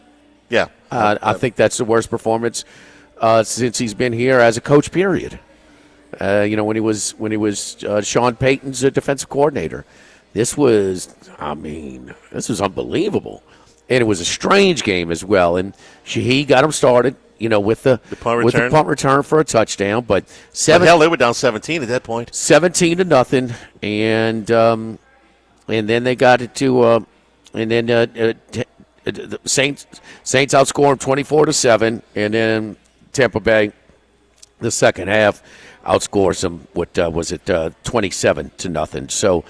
Yeah, I think that's the worst performance since he's been here as a coach. Period. When he was Sean Payton's defensive coordinator, this was unbelievable, and it was a strange game as well. And Shaheed got him started, with the punt with return? the punt return for a touchdown. But Hell, they were down 17 at that point. 17-0, and then they got it to the Saints outscored them 24-7, and then Tampa Bay, the second half, outscores them. What was it? 27-0. So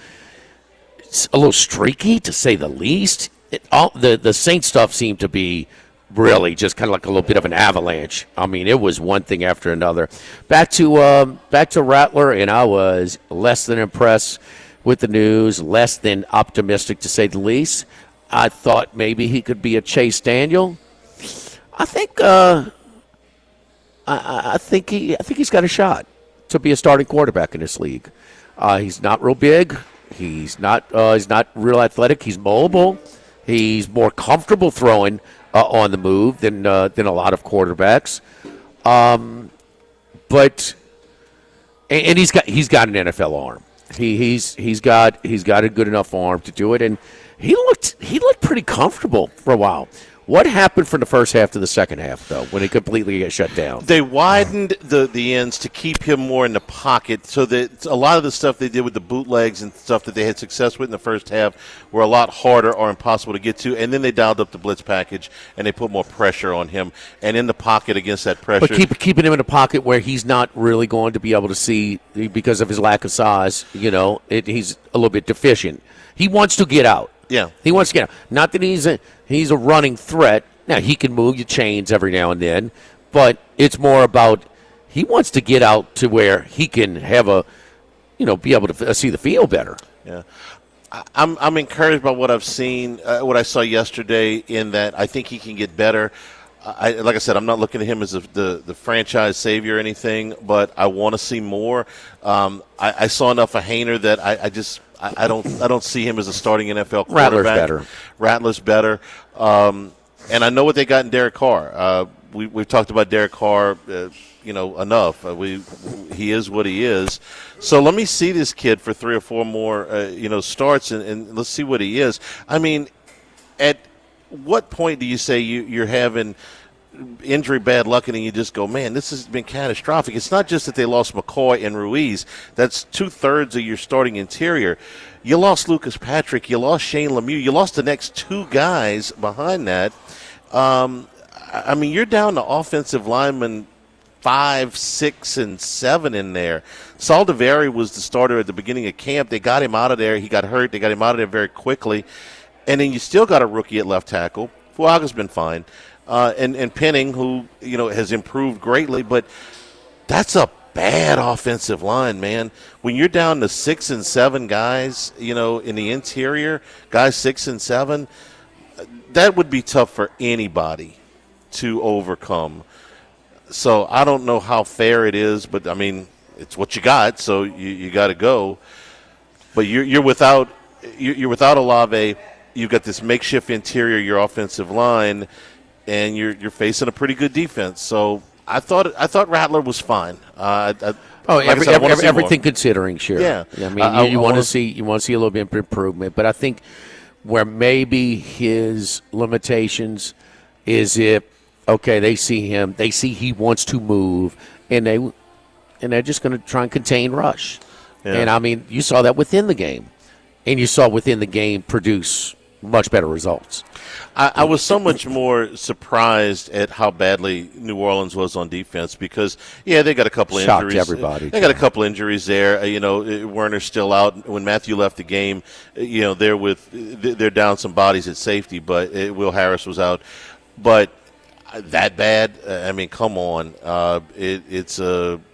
it's a little streaky, to say the least. The Saints stuff seemed to be really just kind of like a little bit of an avalanche. I mean, it was one thing after another. Back to Rattler, and I was less than impressed with the news, less than optimistic, to say the least. I thought maybe he could be a Chase Daniel. I think he's got a shot to be a starting quarterback in this league. He's not real big. He's not real athletic. He's mobile. He's more comfortable throwing on the move than a lot of quarterbacks. But he's got an NFL arm. He's got a good enough arm to do it, and he looked pretty comfortable for a while. What happened from the first half to the second half, though, when he completely got shut down? They widened the ends to keep him more in the pocket, so that a lot of the stuff they did with the bootlegs and stuff that they had success with in the first half were a lot harder or impossible to get to. And then they dialed up the blitz package, and they put more pressure on him. And in the pocket against that pressure. But keeping him in a pocket where he's not really going to be able to see because of his lack of size, he's a little bit deficient. He wants to get out. Yeah. He wants to get out. Not that he's a running threat. Now, he can move your chains every now and then, but it's more about he wants to get out to where he can have be able to see the field better. Yeah. I'm encouraged by what I've seen, what I saw yesterday, in that I think he can get better. Like I said, I'm not looking at him as the franchise savior or anything, but I want to see more. I saw enough of Haener that I don't see him as a starting NFL quarterback. Rattler's better. And I know what they got in Derek Carr. We've talked about Derek Carr, enough. He is what he is. So let me see this kid for 3 or 4 more, starts, and let's see what he is. I mean, at what point do you say you're having injury bad luck and you just go, man, this has been catastrophic? It's not just that they lost McCoy and Ruiz. That's 2/3 of your starting interior. You lost Lucas Patrick. You lost Shane Lemieux. You lost the next 2 guys behind that. I mean, you're down to offensive linemen 5, 6, and 7 in there. Saldivari was the starter at the beginning of camp. They got him out of there. He got hurt. They got him out of there very quickly. And then you still got a rookie at left tackle. Fuaga's been fine. And Penning, who, has improved greatly. But that's a bad offensive line, man. When you're down to 6 and 7 guys, in the interior, guys 6 and 7, that would be tough for anybody to overcome. So I don't know how fair it is, but, I mean, it's what you got, so you got to go. But you're without Olave. You've got this makeshift interior, your offensive line, and you're facing a pretty good defense. So I thought Rattler was fine. Everything considering, sure. Yeah. I mean, you want to see a little bit of improvement, but I think where maybe his limitations is if they see he wants to move, and they're just going to try and contain rush. Yeah. And I mean, you saw that within the game, and you saw within the game produce much better results. I was so much more surprised at how badly New Orleans was on defense because, they got a couple of injuries. Shocked everybody. They got a couple injuries there. Werner's still out. When Matthew left the game, they're down some bodies at safety, but Will Harris was out. But that bad? I mean, come on. It's an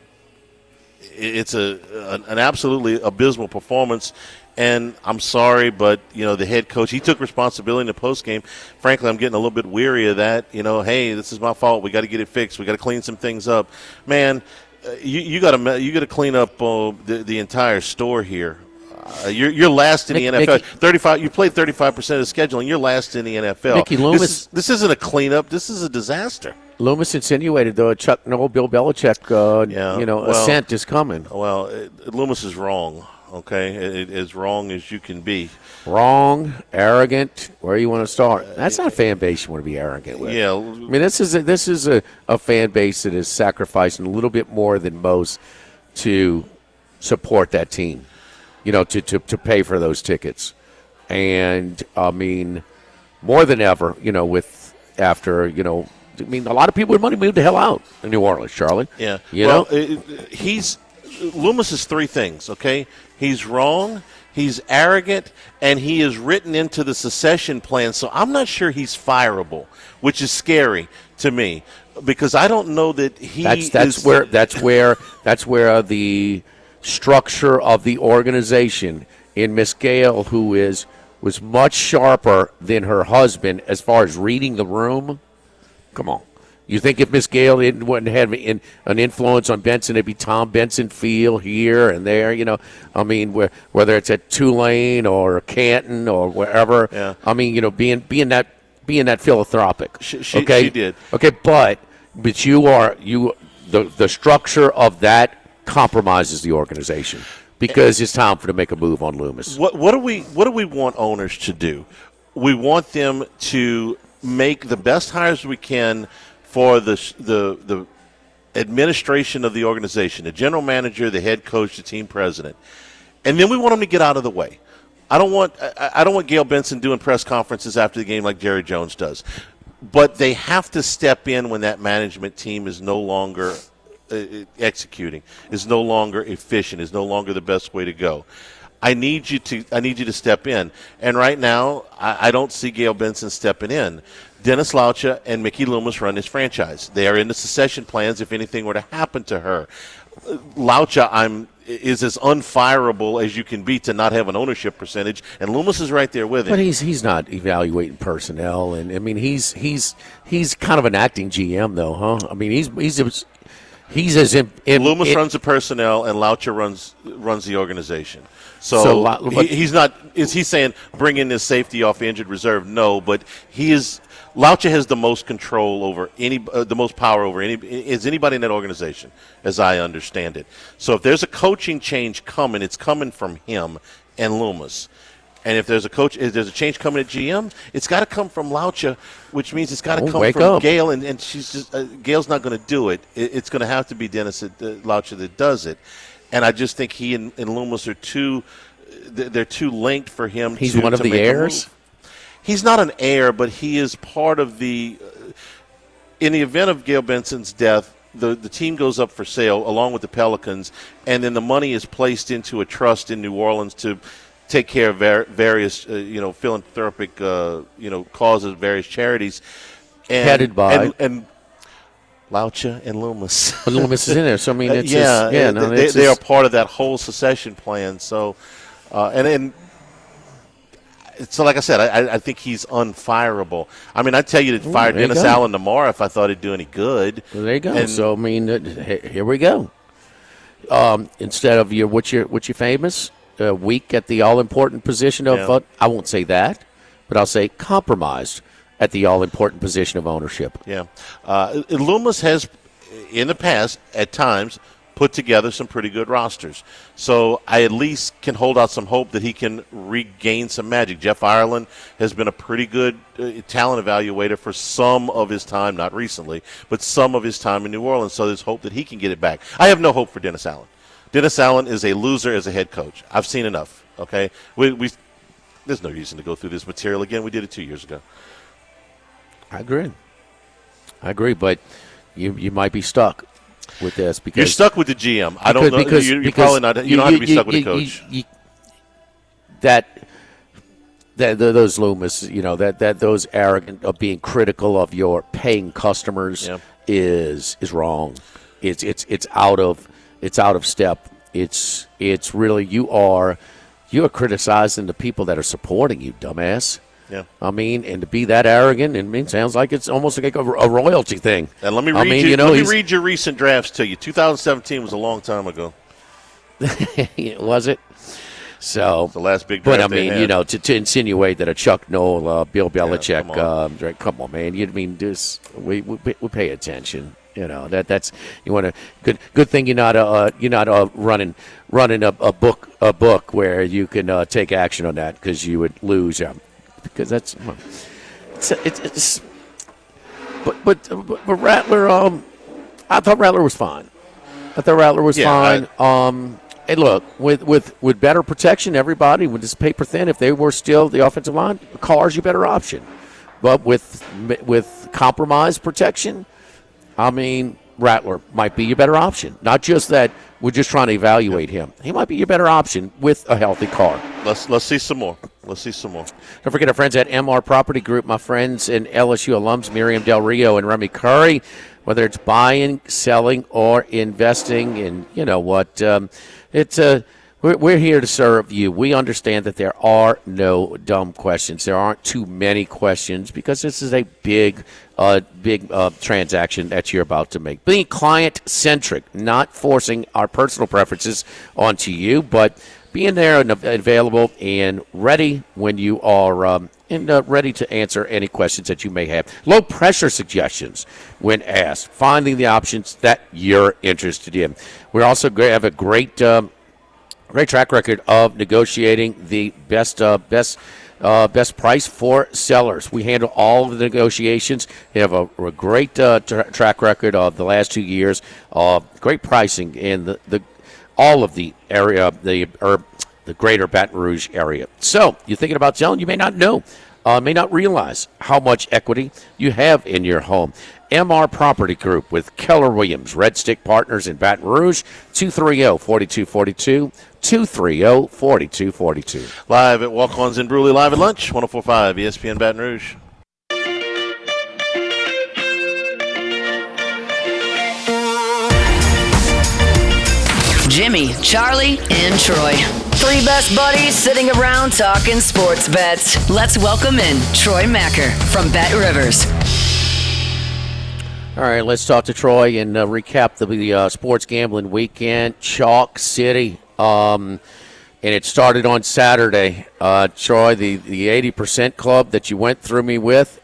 absolutely abysmal performance. And I'm sorry, but, the head coach, he took responsibility in the postgame. Frankly, I'm getting a little bit weary of that. Hey, this is my fault. We got to get it fixed. We got to clean some things up. Man, you got to clean up the entire store here. You're last in the NFL. 35. You played 35% of the schedule, and you're last in the NFL. Mickey Loomis. This isn't a cleanup. This is a disaster. Loomis insinuated, though, Bill Belichick, assent is coming. Well, Loomis is wrong, okay? As wrong as you can be. Wrong, arrogant, where you want to start. That's not a fan base you want to be arrogant with. Yeah. I mean, this is a fan base that is sacrificing a little bit more than most to support that team, to pay for those tickets. And, I mean, more than ever, a lot of people with money moved the hell out in New Orleans, Charlie. Yeah. He's Loomis is three things, okay? He's wrong, he's arrogant, and he is written into the secession plan. So I'm not sure he's fireable, which is scary to me because I don't know that that's where the structure of the organization in Miss Gale, who was much sharper than her husband as far as reading the room. Come on. You think if Miss Gale wouldn't have an influence on Benson, it'd be Tom Benson feel here and there, I mean, whether it's at Tulane or Canton or wherever. Yeah. I mean, being that philanthropic. She did. Okay, but the structure of that compromises the organization because it's time to make a move on Loomis. What do we want owners to do? We want them to make the best hires we can for the administration of the organization, the general manager, the head coach, the team president, and then we want them to get out of the way. I don't want Gail Benson doing press conferences after the game like Jerry Jones does, but they have to step in when that management team is no longer executing, is no longer efficient, is no longer the best way to go. I need you to step in. And right now, I don't see Gail Benson stepping in. Dennis Laucha and Mickey Loomis run this franchise. They are in the succession plans if anything were to happen to her. Laucha is as unfireable as you can be to not have an ownership percentage, and Loomis is right there with him. But he's not evaluating personnel, and I mean he's kind of an acting GM though, huh? I mean he's as Loomis runs the personnel and Laucha runs the organization. So he's not. Is he saying bring in this safety off injured reserve? No, but Laucha has the most control over the most power over anybody in that organization, as I understand it. So if there's a coaching change coming, it's coming from him and Loomis. And if there's a change coming at GM, it's got to come from Laucha, which means it's got to come from Gail, and she's just Gail's not going to do it. It's going to have to be Dennis Laucha that does it. And I just think he and Loomis are too linked for him. He's one of the heirs. He's not an heir, but he is part of the. In the event of Gail Benson's death, the team goes up for sale along with the Pelicans, and then the money is placed into a trust in New Orleans to take care of various philanthropic causes, various charities, headed by and Laucha and Loomis. But Loomis is in there, so I mean, it's they are part of that whole secession plan. So, so like I said, I think he's unfireable. I mean, I'd tell you to fire Dennis Allen tomorrow if I thought he'd do any good. Well, there you go. So I mean, here we go. Instead of what's your famous weak at the all-important position of I won't say that, but I'll say compromised at the all-important position of ownership. Yeah. Loomis has, in the past, at times, put together some pretty good rosters. So I at least can hold out some hope that he can regain some magic. Jeff Ireland has been a pretty good talent evaluator for some of his time, not recently, but some of his time in New Orleans. So there's hope that he can get it back. I have no hope for Dennis Allen. Dennis Allen is a loser as a head coach. I've seen enough, okay? There's no reason to go through this material again. We did it 2 years ago. I agree, but you might be stuck with this because you're stuck with the GM. I don't know. You're probably not. You don't have to be stuck with the coach. Those Loomis, those arrogant of being critical of your paying customers is wrong. It's out of step. It's really you are criticizing the people that are supporting you, dumbass. Yeah. I mean, and to be that arrogant, it sounds like it's almost like a royalty thing. And let me read your recent drafts to you. 2017 was a long time ago. Was it? So the last big but draft I mean, they had. to insinuate that a Chuck Noll, Bill Belichick, come on. man. You mean this? We pay attention. That's you want to good thing you're not running a book where you can take action on that because you would lose because that's it's but Rattler I thought Rattler was fine. And look, with better protection, everybody with this paper thin, if they were still the offensive line, Carr's your better option. But with compromised protection, I mean, Rattler might be your better option. Not just that we're just trying to evaluate him. He might be your better option with a healthy Carr. Let's see some more. Don't forget our friends at MR Property Group, my friends and LSU alums, Miriam Del Rio and Remy Curry. Whether it's buying, selling, or investing, and you know what, we're here to serve you. We understand that there are no dumb questions. There aren't too many questions because this is a big transaction that you're about to make. Being client-centric, not forcing our personal preferences onto you, but being there and available and ready when you are ready to answer any questions that you may have. Low-pressure suggestions when asked. Finding the options that you're interested in. We also have a great track record of negotiating the best price for sellers. We handle all of the negotiations. We have a great track record of the last 2 years. Great pricing in all of the area, the greater Baton Rouge area. So you're thinking about selling, you may not know, may not realize how much equity you have in your home. MR Property Group with Keller Williams, Red Stick Partners in Baton Rouge, 230-4242, 230-4242. Live at Walk-Ons in Bruley, live at lunch, 104.5 ESPN Baton Rouge. Jimmy, Charlie, and Troy. Three best buddies sitting around talking sports bets. Let's welcome in Troy Macker from Bet Rivers. All right, let's talk to Troy and recap the sports gambling weekend. Chalk City, and it started on Saturday. Troy, the 80% club that you went through me with,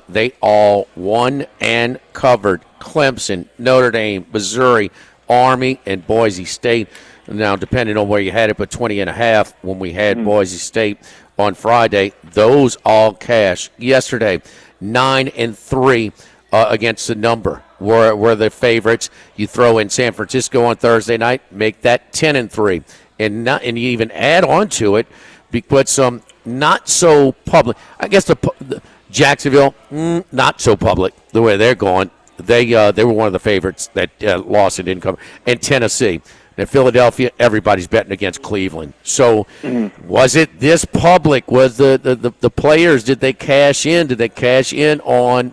they all won and covered. Clemson, Notre Dame, Missouri, Army, and Boise State. Now, depending on where you had it, but 20.5 when we had Boise State on Friday. Those all cash. Yesterday, 9-3 against the number were the favorites. You throw in San Francisco on Thursday night, make that 10-3, and you even add on to it, put some not so public. I guess the Jacksonville, not so public the way they're going. They were one of the favorites that lost and didn't cover. And Tennessee. And Philadelphia, everybody's betting against Cleveland. So was it this public? Was the players, did they cash in? Did they cash in on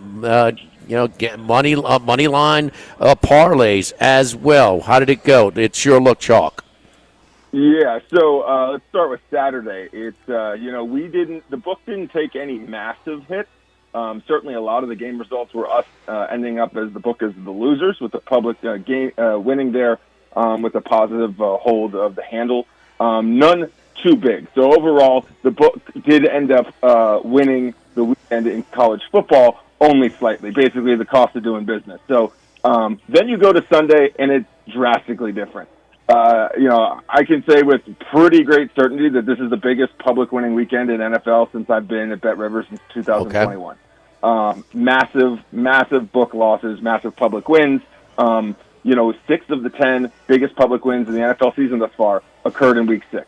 get money line parlays as well? How did it go? It sure looked chalk. Yeah, so let's start with Saturday. It's the book didn't take any massive hits. Certainly, a lot of the game results were us ending up as the book as the losers, with the public game winning there with a positive hold of the handle. None too big. So overall, the book did end up winning the weekend in college football only slightly, basically the cost of doing business. So then you go to Sunday, and it's drastically different. I can say with pretty great certainty that this is the biggest public winning weekend in NFL since I've been at Bet Rivers since 2021. Okay. Massive book losses, massive public wins. 6 of the 10 biggest public wins in the NFL season thus far occurred in Week 6.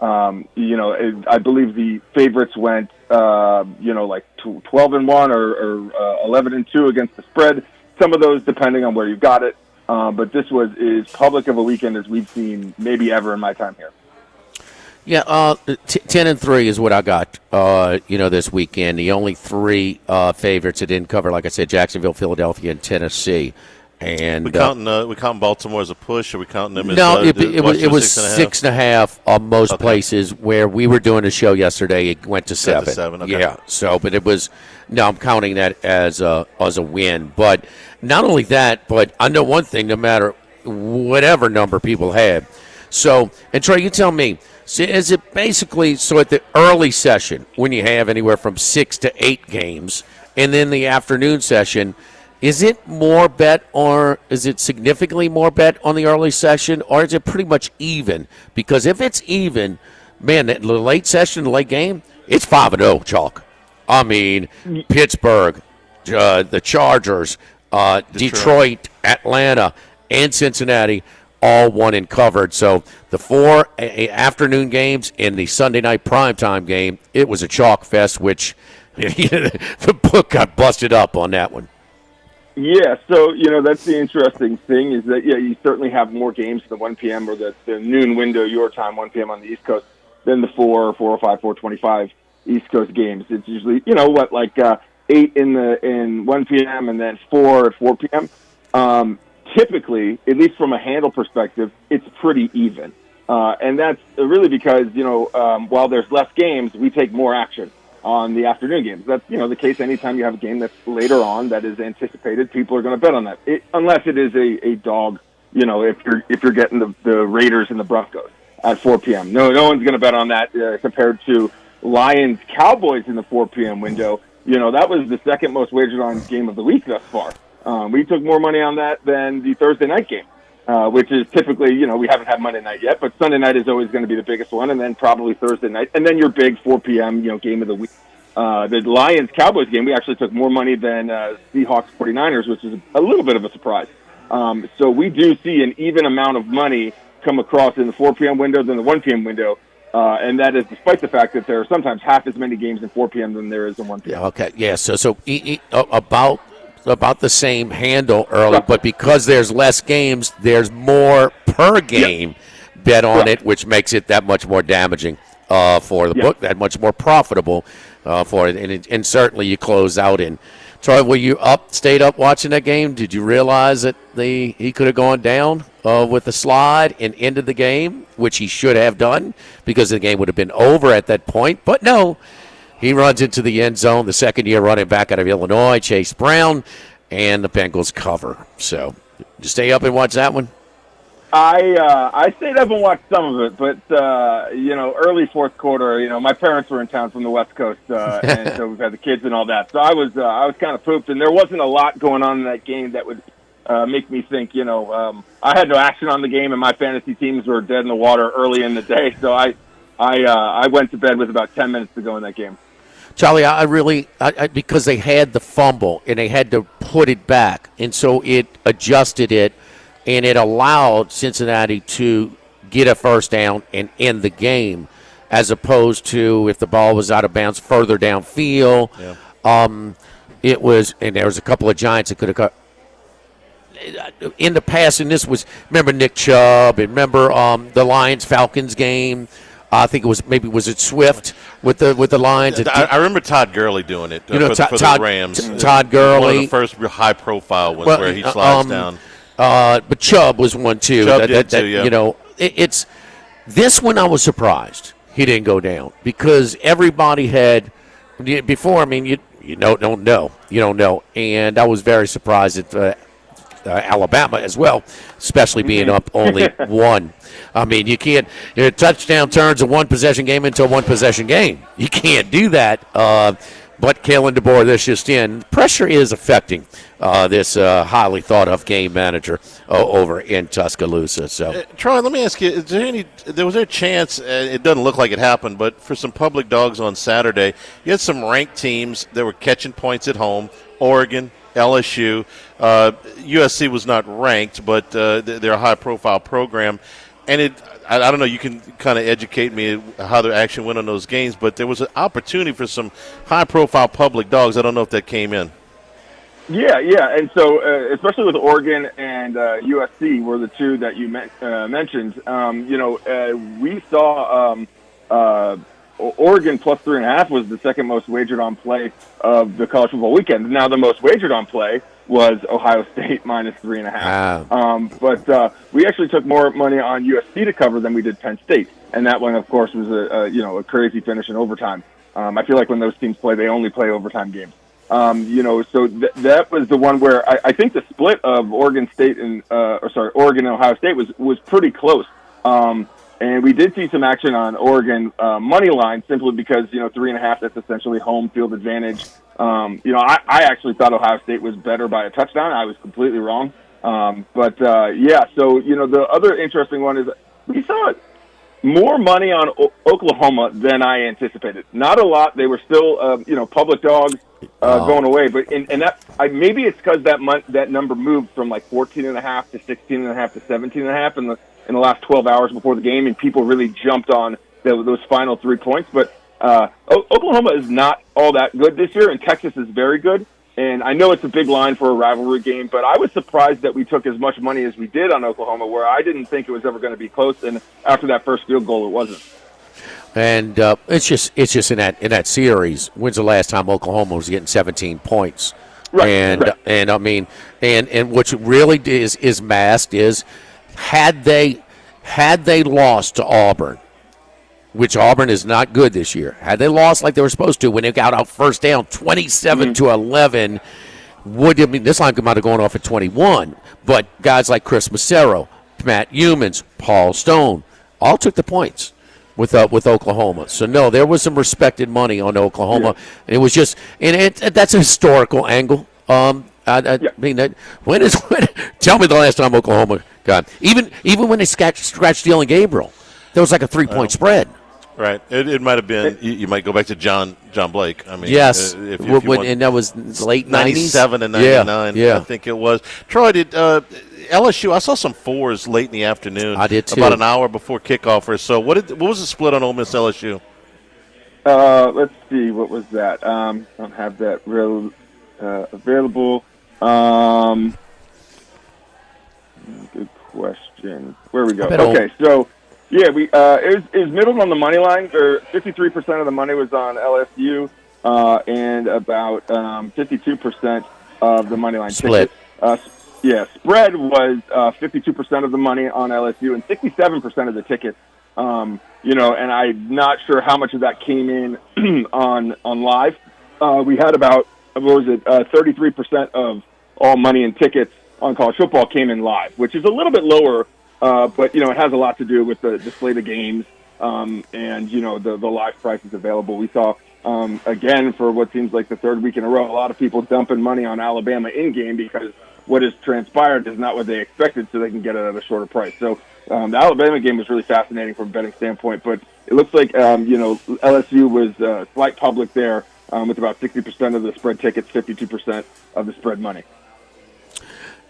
I believe the favorites went, 12-1 or 11-2 against the spread. Some of those depending on where you got it. But this was as public of a weekend as we've seen maybe ever in my time here. Yeah, 10-3 is what I got. This weekend, the only 3 favorites that didn't cover, like I said, Jacksonville, Philadelphia, and Tennessee. And we counting Baltimore as a push, or we counting them as it was 6.5 on most places. Where we were doing a show yesterday, it went to 7. Okay. Yeah, so but it was I'm counting that as a win. But not only that, but I know one thing: no matter whatever number people had, So, and Troy, you tell me, so is it basically so at the early session when you have anywhere from 6 to 8 games, and then the afternoon session, is it more bet or is it significantly more bet on the early session, or is it pretty much even? Because if it's even, man, the late session, the late game, it's 5-0 chalk. I mean, Pittsburgh, the Chargers, Detroit, Atlanta, and Cincinnati all won and covered. So the 4 afternoon games and the Sunday night primetime game, it was a chalk fest, which the book got busted up on that one. Yeah, so, that's the interesting thing is that, you certainly have more games in the 1 p.m. or the noon window, your time, 1 p.m. on the East Coast, than the 4:05, 4:25 East Coast games. It's usually, 8 in 1 p.m. and then 4 at 4 p.m. Typically, at least from a handle perspective, it's pretty even. And that's really because, while there's less games, we take more action on the afternoon games. That's, the case anytime you have a game that's later on that is anticipated, people are going to bet on that. Unless it is a dog, if you're getting the Raiders and the Broncos at 4 p.m. No one's going to bet on that compared to Lions Cowboys in the 4 p.m. window. That was the second most wagered on game of the week thus far. We took more money on that than the Thursday night game, which is typically, we haven't had Monday night yet, but Sunday night is always going to be the biggest one, and then probably Thursday night, and then your big 4 p.m. Game of the week. The Lions Cowboys game, we actually took more money than Seahawks 49ers, which is a little bit of a surprise. So we do see an even amount of money come across in the 4 p.m. window than the 1 p.m. window. And that is despite the fact that there are sometimes half as many games in 4 p.m. than there is in 1 p.m. Okay, yeah, so about the same handle early, but because there's less games, there's more per game bet on it, which makes it that much more damaging for the book, that much more profitable for it. And certainly you close out in. Troy, were you stayed up watching that game? Did you realize that he could have gone down with the slide and ended the game, which he should have done because the game would have been over at that point? But no. He runs into the end zone, the second-year running back out of Illinois, Chase Brown, and the Bengals cover. So, did you stay up and watch that one? I stayed up and watched some of it, but early fourth quarter, my parents were in town from the West Coast, and so we've had the kids and all that. So I was kind of pooped, and there wasn't a lot going on in that game that would make me think, I had no action on the game, and my fantasy teams were dead in the water early in the day. So I went to bed with about 10 minutes to go in that game. Charlie, I really because they had the fumble and they had to put it back, and so it adjusted it, and it allowed Cincinnati to get a first down and end the game, as opposed to if the ball was out of bounds further downfield. Yeah. It was, and there was a couple of Giants that could have got in the past, and this was, remember Nick Chubb, and remember the Lions-Falcons game. I think was it Swift with the Lions? I remember Todd Gurley doing it for the Rams. Todd Gurley, one of the first high-profile ones where he slides down. But Chubb was one too. Chubb did too. Yeah. It's this one. I was surprised he didn't go down because everybody had before. I mean, you don't know, and I was very surprised at Alabama as well, especially being up only one. I mean, you can't touchdown turns a one-possession game into a one-possession game. You can't do that. But Kalen DeBoer, this just in. Pressure is affecting this highly thought-of game manager over in Tuscaloosa. So, Troy, let me ask you: was there a chance? It doesn't look like it happened, but for some public dogs on Saturday, you had some ranked teams that were catching points at home. Oregon, LSU, USC was not ranked, but they're a high-profile program. And I don't know, you can kind of educate me how the action went on those games, but there was an opportunity for some high-profile public dogs. I don't know if that came in. Yeah, and so especially with Oregon and USC were the two that you mentioned. We saw Oregon plus 3.5 was the second most wagered on play of the college football weekend. Now the most wagered on play was Ohio State minus 3.5. Wow. But we actually took more money on USC to cover than we did Penn State, and that one, of course, was a crazy finish in overtime. I feel like when those teams play, they only play overtime games. So that was the one where I think the split of Oregon State and Oregon and Ohio State was pretty close. And we did see some action on Oregon money line simply because, 3.5, that's essentially home field advantage. I actually thought Ohio State was better by a touchdown. I was completely wrong. So, the other interesting one is we saw more money on Oklahoma than I anticipated. Not a lot. They were still, public dogs going away. But maybe it's because that number moved from like 14.5 to 16.5 to 17.5 in the last 12 hours before the game, and people really jumped on those final 3 points. But Oklahoma is not all that good this year, and Texas is very good. And I know it's a big line for a rivalry game, but I was surprised that we took as much money as we did on Oklahoma, where I didn't think it was ever going to be close. And after that first field goal, it wasn't. And it's just in that series. When's the last time Oklahoma was getting 17 points? Right. And I mean, and what really is masked is had they lost to Auburn, which Auburn is not good this year. Had they lost like they were supposed to when they got out first down 27 to 11, this line might have gone off at 21. But guys like Chris Massero, Matt Humans, Paul Stone, all took the points with Oklahoma. So no, there was some respected money on Oklahoma. Yeah. It was just, and that's a historical angle. I mean, tell me the last time Oklahoma got even when they scratched Dylan Gabriel, there was like a 3-point spread. Right. It might have been. You might go back to John Blake. I mean, yes. If you want, and that was late 97 and 99. Yeah. I think it was. Troy, did LSU? I saw some 4s late in the afternoon. I did too. About an hour before kickoff or so. What was the split on Ole Miss LSU? Let's see. What was that? I don't have that available. Good question. Where we go? Okay, so. Yeah, it was middle on the money line. 53% of the money was on LSU, and about 52% of the money line split. Spread was 52% of the money on LSU and 67% of the tickets. And I'm not sure how much of that came in on live. We had about 33% of all money and tickets on college football came in live, which is a little bit lower. But, it has a lot to do with the slate of games and, the live prices available. We saw, again, for what seems like the third week in a row, a lot of people dumping money on Alabama in-game because what has transpired is not what they expected, so they can get it at a shorter price. So the Alabama game was really fascinating from a betting standpoint, but it looks like, LSU was slight public there with about 60% of the spread tickets, 52% of the spread money.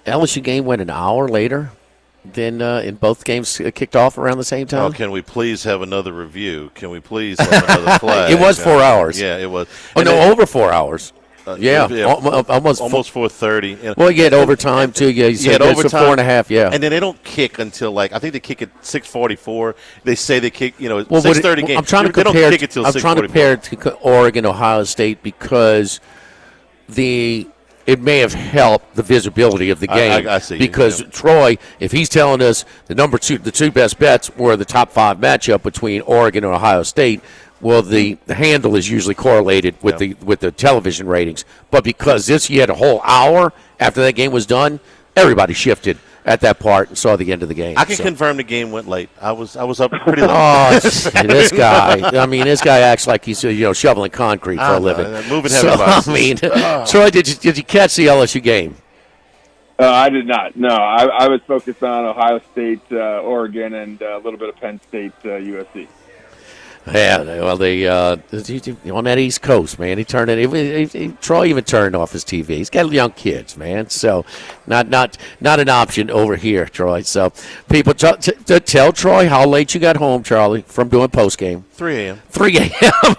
LSU game went an hour later. Then in both games kicked off around the same time. Oh, can we please have another review? Can we please have another flag? It was 4 hours. Yeah, it was. Over 4 hours. Almost 4:30. Well, you had overtime too. Yeah, you had overtime, 4.5. Yeah, and then they don't kick until I think they kick at 6:44. They say they kick 6:30 game. I'm trying to compare. I'm trying to compare to Oregon, Ohio State because it may have helped the visibility of the game. I see. Because Troy, if he's telling us the two best bets were the top 5 matchup between Oregon and Ohio State, well, the handle is usually correlated with the television ratings. But because you had a whole hour after that game was done, everybody shifted at that part and saw the end of the game. I can confirm the game went late. I was up pretty late. Oh, this guy! I mean, this guy acts like he's shoveling concrete for a living. Moving heavy boxes. Troy, did you catch the LSU game? I did not. No, I was focused on Ohio State, Oregon, and a little bit of Penn State, USC. Yeah, well, on that East Coast, man, Troy even turned off his TV. He's got young kids, man, so not an option over here, Troy. So people tell Troy how late you got home, Charlie, from doing post game. 3 a.m. 3 a.m.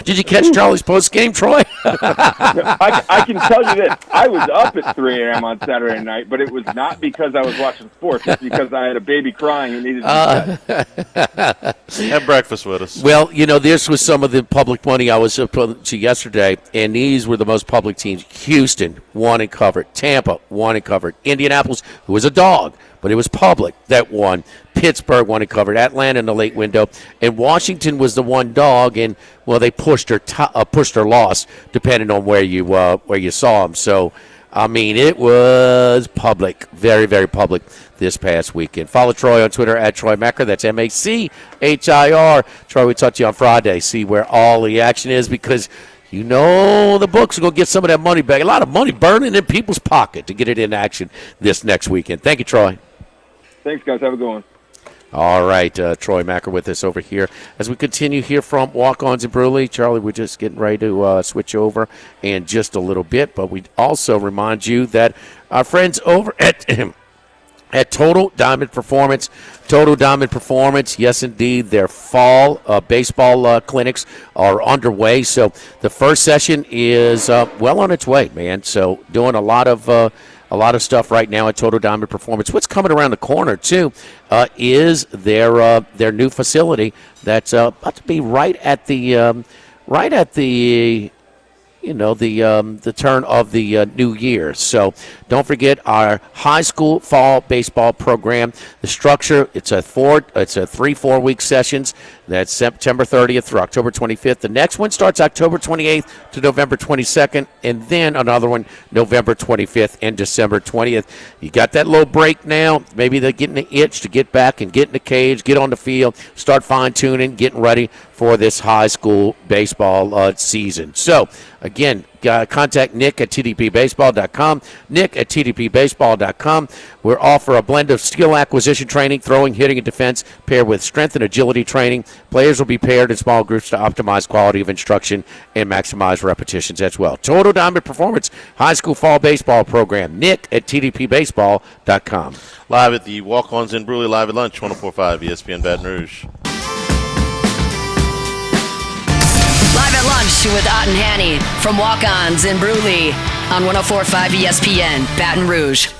Did you catch Charlie's post game, Troy? I can tell you this. I was up at 3 a.m. on Saturday night, but it was not because I was watching sports. It's because I had a baby crying and needed to be fed. Have breakfast with us. Well, this was some of the public money I was up to yesterday, and these were the most public teams. Houston won and covered. Tampa won and covered. Indianapolis, who was a dog, but it was public, that won. Pittsburgh won and covered. Atlanta in the late window. And Washington was the one dog, and, well, they pushed their loss, depending on where you saw them. So, I mean, it was public, very, very public. this past weekend. Follow Troy on Twitter at Troy Macker. That's MACHIR. Troy, we talk to you on Friday. See where all the action is, because you know the books are going to get some of that money back. A lot of money burning in people's pocket to get it in action this next weekend. Thank you, Troy. Thanks, guys. Have a good one. All right, Troy Macker with us over here. As we continue here from Walk-Ons in Bruley, Charlie, we're just getting ready to switch over in just a little bit, but we also remind you that our friends over at Total Diamond Performance, yes, indeed, their fall baseball clinics are underway. So the first session is well on its way, man. So doing a lot of stuff right now at Total Diamond Performance. What's coming around the corner too is their new facility that's about to be right at the the turn of the new year. So don't forget our high school fall baseball program. The structure, it's a 3-4 week sessions. That's September 30th through October 25th. The next one starts October 28th to November 22nd, and then another one November 25th and December 20th. You got that little break now. Maybe they're getting the itch to get back and get in the cage, get on the field, start fine-tuning, getting ready for this high school baseball season. So, again, contact Nick at tdpbaseball.com. Nick at tdpbaseball.com. We offer a blend of skill acquisition training, throwing, hitting, and defense, paired with strength and agility training. Players will be paired in small groups to optimize quality of instruction and maximize repetitions as well. Total Diamond Performance High School Fall Baseball Program. Nick at tdpbaseball.com. Live at the Walk-Ons in Bruley, live at lunch, 104.5 ESPN Baton Rouge. Live at lunch with Ott and Hanny from Walk-Ons in Bruley on 104.5 ESPN Baton Rouge.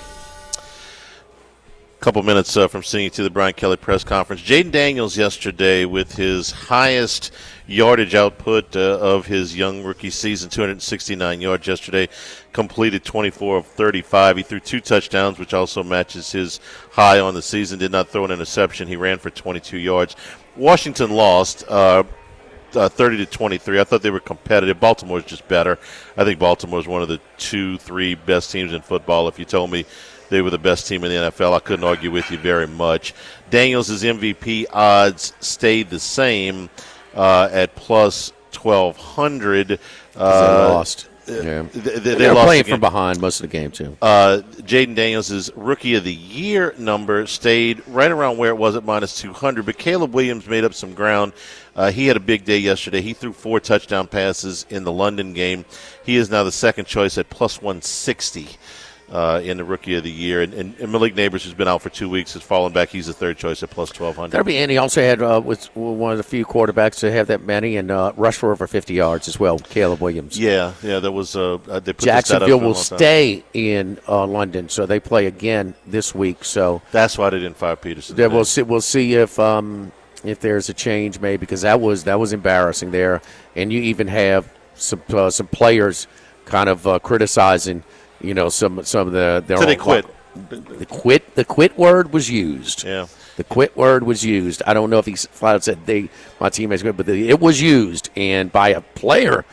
Couple minutes from sitting to the Brian Kelly press conference. Jaden Daniels yesterday with his highest yardage output of his young rookie season, 269 yards yesterday, completed 24 of 35. He threw 2 touchdowns, which also matches his high on the season. Did not throw an interception. He ran for 22 yards. Washington lost 30-23. I thought they were competitive. Baltimore's just better. I think Baltimore's one of the 2-3 best teams in football. If you told me they were the best team in the NFL, I couldn't argue with you very much. Daniels' MVP odds stayed the same at plus 1,200. They lost. Yeah. They were lost playing again from behind most of the game, too. Jaden Daniels' Rookie of the Year number stayed right around where it was at minus 200, but Caleb Williams made up some ground. He had a big day yesterday. He threw 4 touchdown passes in the London game. He is now the second choice at plus 160 in the Rookie of the Year. And Malik Neighbors, who's been out for 2 weeks, has fallen back. He's the third choice at plus 1,200. And he also had was one of the few quarterbacks to have that many and rush for over 50 yards as well, Caleb Williams. Yeah, that was they put Jacksonville will stay in London, so they play again this week. So that's why they didn't fire Peterson. Yeah, we'll see if there's a change made, because that was embarrassing there, and you even have some players kind of criticizing. Some of the. So they quit. The quit word was used. Yeah. The quit word was used. I don't know if he flat out said my teammates quit, but it was used, and by a player.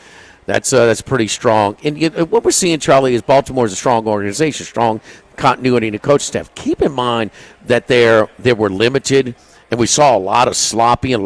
That's pretty strong. And what we're seeing, Charlie, is Baltimore is a strong organization, strong continuity in the coaching staff. Keep in mind that they were limited, and we saw a lot of sloppy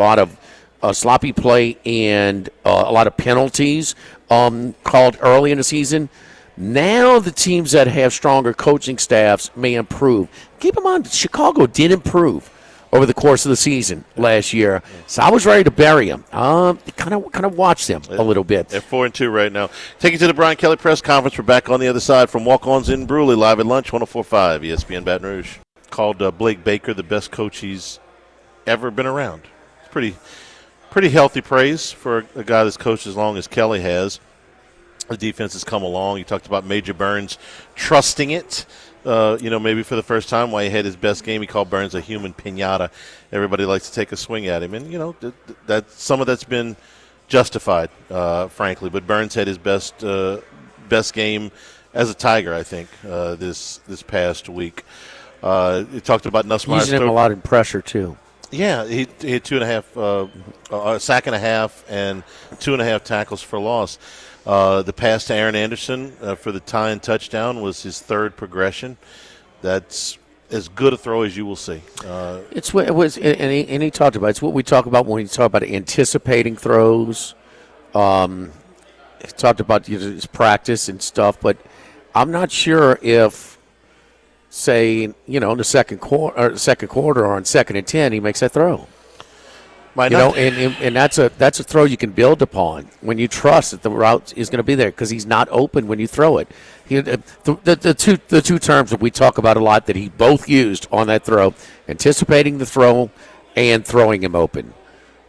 play and a lot of penalties called early in the season. Now the teams that have stronger coaching staffs may improve. Keep in mind, Chicago did improve over the course of the season last year. So I was ready to bury them. Kind of watch them a little bit. They're 4-2 right now. Take you to the Brian Kelly press conference. We're back on the other side from Walk-Ons in Bruley, live at lunch, 104.5 ESPN Baton Rouge. Called Blake Baker the best coach he's ever been around. It's pretty healthy praise for a guy that's coached as long as Kelly has. The defense has come along. You talked about Major Burns trusting it. Maybe for the first time, while he had his best game, he called Burns a human piñata. Everybody likes to take a swing at him, and that some of that's been justified, frankly. But Burns had his best game as a Tiger, I think, this past week. You talked about Nussmeier. Using him a lot in pressure too. Yeah, he had 2.5, a sack and a half, and 2.5 tackles for loss. The pass to Aaron Anderson for the tying touchdown was his third progression. That's as good a throw as you will see. It's what it was, and he talked about. It's what we talk about when we talk about anticipating throws. He talked about his practice and stuff, but I'm not sure if, say, in the second quarter or on 2nd and 10, he makes that throw. And that's a throw you can build upon when you trust that the route is going to be there because he's not open when you throw it. The two terms that we talk about a lot that he both used on that throw, anticipating the throw and throwing him open.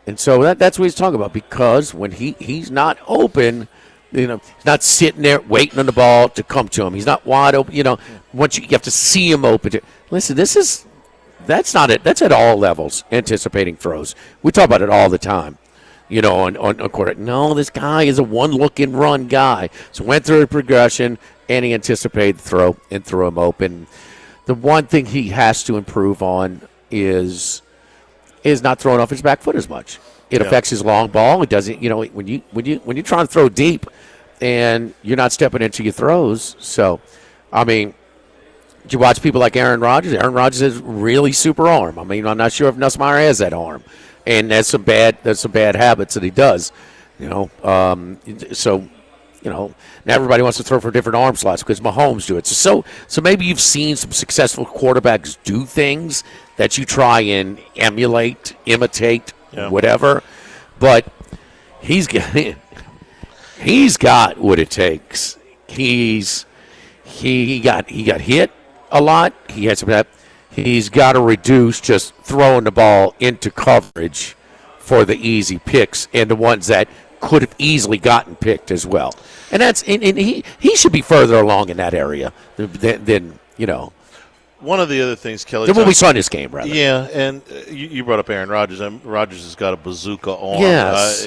And so that's what he's talking about because when he's not open, he's not sitting there waiting on the ball to come to him. He's not wide open. Once you have to see him open. Listen, that's not it. That's at all levels, anticipating throws. We talk about it all the time, on quarter. No, this guy is a one-look-and-run guy. So went through a progression, and he anticipated the throw and threw him open. The one thing he has to improve on is not throwing off his back foot as much. It affects his long ball. It doesn't, when you're trying to throw deep and you're not stepping into your throws. So, did you watch people like Aaron Rodgers? Aaron Rodgers has really super arm. I'm not sure if Nussmeier has that arm, and that's some bad habits that he does. Now everybody wants to throw for different arm slots because Mahomes do it. So maybe you've seen some successful quarterbacks do things that you try and emulate, imitate, whatever. But he's got what it takes. He got hit a lot. He had some of that. He's got to reduce just throwing the ball into coverage for the easy picks and the ones that could have easily gotten picked as well. And he should be further along in that area than. One of the other things, Kelly, than what we saw in this game, rather. Yeah, and you brought up Aaron Rodgers. Rodgers has got a bazooka arm. Yes.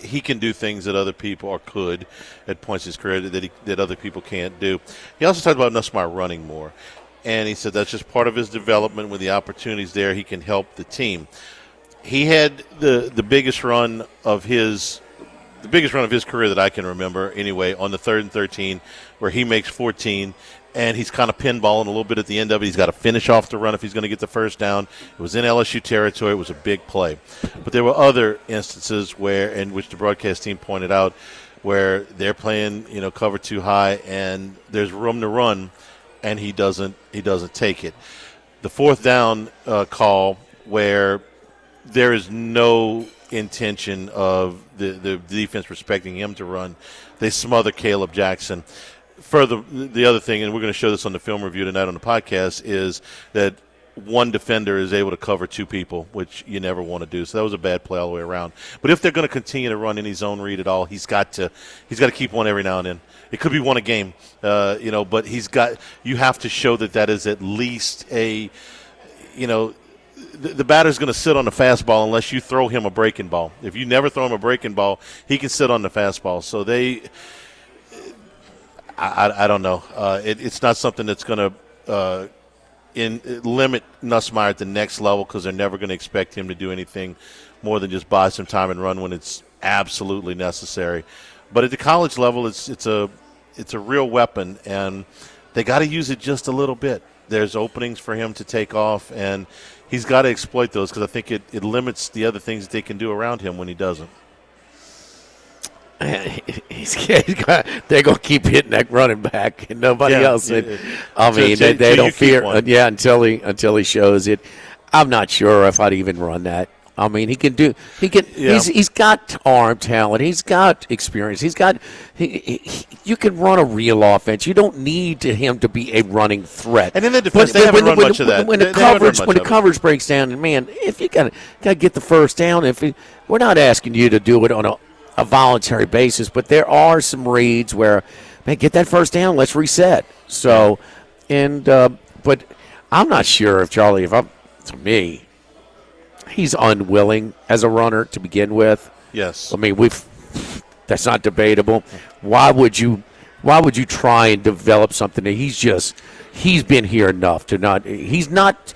He can do things that other people or could at points in his career that other people can't do. He also talked about Nussmeier running more, and he said that's just part of his development. With the opportunities there, he can help the team. He had the biggest run of his career that I can remember, anyway, on the 3rd and 13, where he makes 14. And he's kind of pinballing a little bit at the end of it. He's got to finish off the run if he's going to get the first down. It was in LSU territory. It was a big play. But there were other instances in which the broadcast team pointed out where they're playing, cover too high and there's room to run, and he doesn't take it. The 4th down call where there is no intention of the defense respecting him to run, they smother Caleb Jackson. Further, the other thing, and we're going to show this on the film review tonight on the podcast, is that one defender is able to cover 2 people, which you never want to do. So that was a bad play all the way around. But if they're going to continue to run any zone read at all, he's got to keep one every now and then. It could be one a game, but you have to show that is at least the batter's going to sit on the fastball unless you throw him a breaking ball. If you never throw him a breaking ball, he can sit on the fastball. So I don't know. It's not something that's going to limit Nussmeier at the next level because they're never going to expect him to do anything more than just buy some time and run when it's absolutely necessary. But at the college level, it's a real weapon, and they got to use it just a little bit. There's openings for him to take off, and he's got to exploit those because I think it limits the other things that they can do around him when he doesn't. They're going to keep hitting that running back and nobody else. They don't fear. Until he shows it. I'm not sure if I'd even run that. He can do. He's got arm talent. He's got experience. You can run a real offense. You don't need him to be a running threat. And in the defense, they haven't run much of that. When the coverage breaks down, and man, if you got to get the first down, we're not asking you to do it on a voluntary basis, but there are some reads where, man, get that first down, let's reset. So, but I'm not sure to me, he's unwilling as a runner to begin with. Yes. That's not debatable. Why would you try and develop something that he's been here enough to not. He's not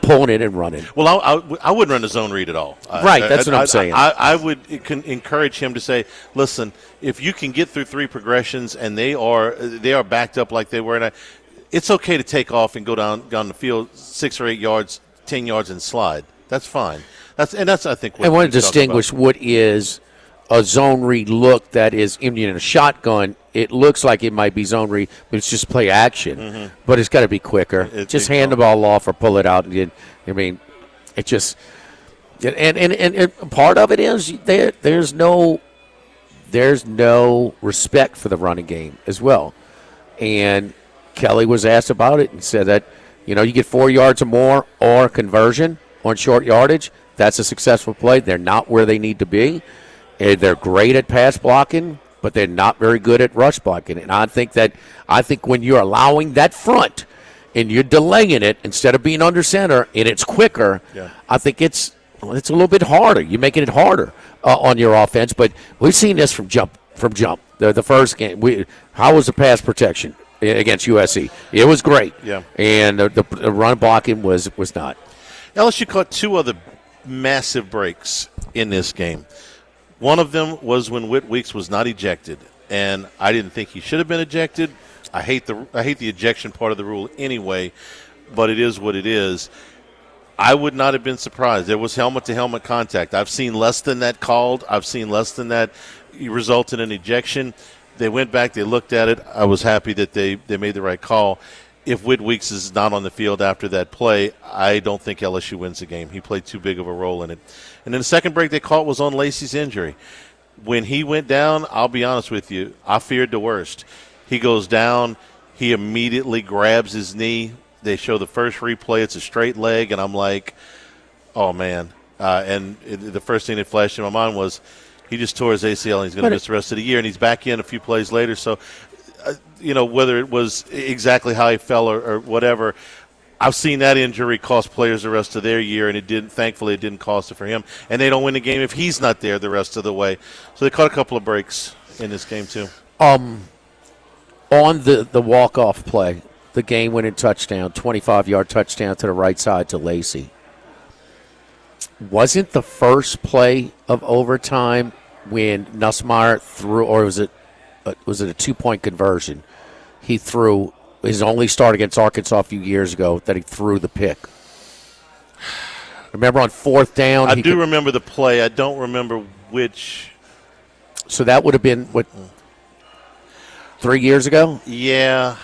pulling it and running. Well, I wouldn't run the zone read at all. Right, that's what I'm saying. I would encourage him to say, listen, if you can get through 3 progressions and they are backed up like they were, and it's okay to take off and go down the field 6 or 8 yards, 10 yards, and slide. That's fine. That's I think. What I want to he's talking distinguish about. what is a zone read look that is in a shotgun. It looks like it might be zone read, but it's just play action. But it's got to be quicker. Just hand the ball off or pull it out. And it just and part of it is there's no respect for the running game as well. And Kelly was asked about it and said that you get 4 yards or more or conversion on short yardage. That's a successful play. They're not where they need to be. They're great at pass blocking, but they're not very good at rush blocking. And I think when you're allowing that front and you're delaying it instead of being under center and it's quicker, I think it's a little bit harder. You're making it harder on your offense. But we've seen this from jump. The first game, how was the pass protection against USC? It was great. Yeah. And the run blocking was not. LSU caught 2 other massive breaks in this game. One of them was when Whit Weeks was not ejected, and I didn't think he should have been ejected. I hate the ejection part of the rule anyway, but it is what it is. I would not have been surprised. There was helmet-to-helmet contact. I've seen less than that called. I've seen less than that result in an ejection. They went back. They looked at it. I was happy that they made the right call. If Whit Weeks is not on the field after that play, I don't think LSU wins the game. He played too big of a role in it. And then the second break they caught was on Lacey's injury. When he went down, I'll be honest with you, I feared the worst. He goes down. He immediately grabs his knee. They show the first replay. It's a straight leg, and I'm like, oh, man. The first thing that flashed in my mind was he just tore his ACL, and he's going to miss the rest of the year, and he's back in a few plays later. So, whether it was exactly how he fell or whatever, I've seen that injury cost players the rest of their year, and thankfully it didn't cost it for him. And they don't win the game if he's not there the rest of the way. So they caught a couple of breaks in this game too. On the walk-off play, the game-winning touchdown, 25-yard touchdown to the right side to Lacey. Wasn't the first play of overtime when Nussmeier threw, or was it a 2-point conversion? He threw his only start against Arkansas a few years ago that he threw the pick. Remember on 4th down? I do remember the play. I don't remember which. So that would have been, 3 years ago? Yeah.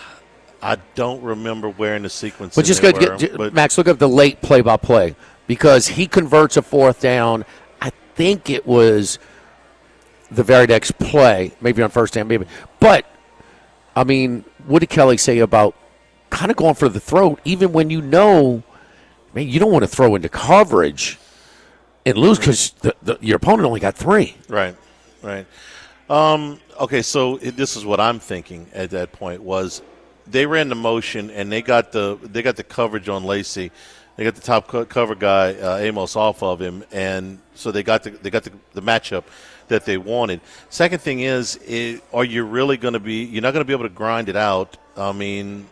I don't remember where in the sequence. But just Max, look up the late play-by-play because he converts a 4th down. I think it was the very next play, maybe on 1st down, maybe. But, what did Kelly say about kind of going for the throat, even when you don't want to throw into coverage and lose because your opponent only got 3. Right. Okay, so this is what I'm thinking at that point was they ran the motion and they got the coverage on Lacey. They got the top cover guy Amos off of him, and so they got the matchup that they wanted. Second thing is, are you really going to be? You're not going to be able to grind it out. Running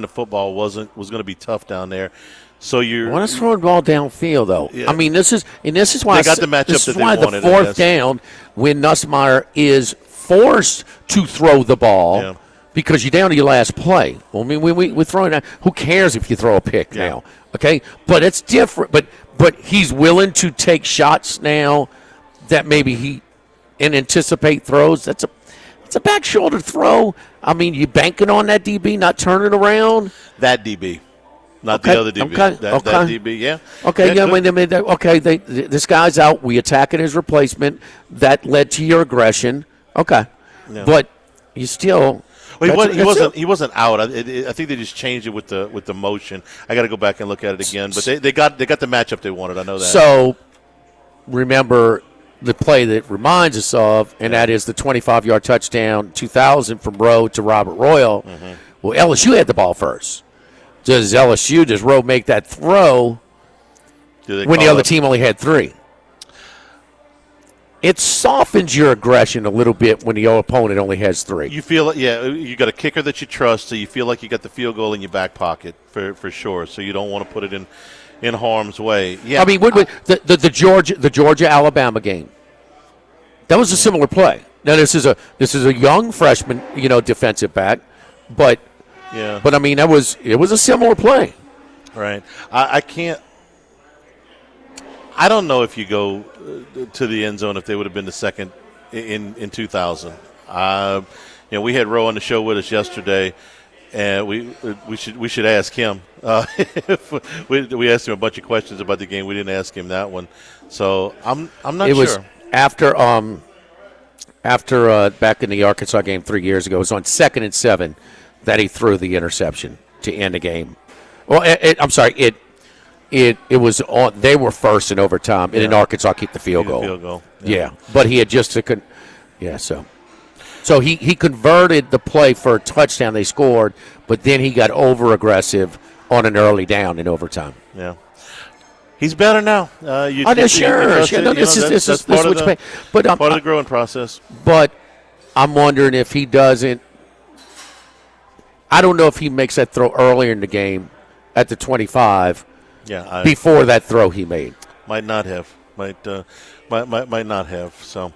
the football was going to be tough down there. So you want to throw the ball downfield, though. Yeah. This is why they got the matchup this that is they why wanted. The 4th down when Nussmeier is forced to throw the ball. Yeah. Because you're down to your last play. Well, we're throwing out. Who cares if you throw a pick now? Okay, but it's different. But he's willing to take shots now that maybe and anticipate throws. It's a back shoulder throw. You banking on that DB not turning around. That DB, not the other DB. Okay. That DB, yeah. Okay, yeah. This guy's out. We attacking his replacement. That led to your aggression. Okay, but you still. Well, he wasn't out. I think they just changed it with the motion. I got to go back and look at it again. But they got the matchup they wanted. I know that. So remember the play that reminds us of, and that is the 25-yard touchdown 2000 from Rowe to Robert Royal. Mm-hmm. Well, LSU had the ball first. Does Rowe make that throw when the other team only had 3? It softens your aggression a little bit when the opponent only has 3. You feel, you got a kicker that you trust, so you feel like you got the field goal in your back pocket for sure. So you don't want to put it in harm's way. Yeah, the Georgia Alabama game, that was a similar play. Now this is a young freshman, defensive back, but Yeah. But, I mean, it was a similar play. Right. I can't. I don't know if you go to the end zone if they would have been the second in 2000. We had Roe on the show with us yesterday, and we should ask him. We asked him a bunch of questions about the game. We didn't ask him that one, so I'm not sure. It was after back in the Arkansas game 3 years ago. It was on 2nd and 7 that he threw the interception to end the game. Well, I'm sorry. It was on. They were first in overtime, and then Arkansas kicked the field goal. Yeah, but he had just to. So he converted the play for a touchdown. They scored, but then he got over aggressive on an early down in overtime. Yeah. He's better now. Sure. This is part of the growing process. But I'm wondering if he doesn't. I don't know if he makes that throw earlier in the game at the 25. Yeah. Before that throw he made. Might not have. Might not have. So.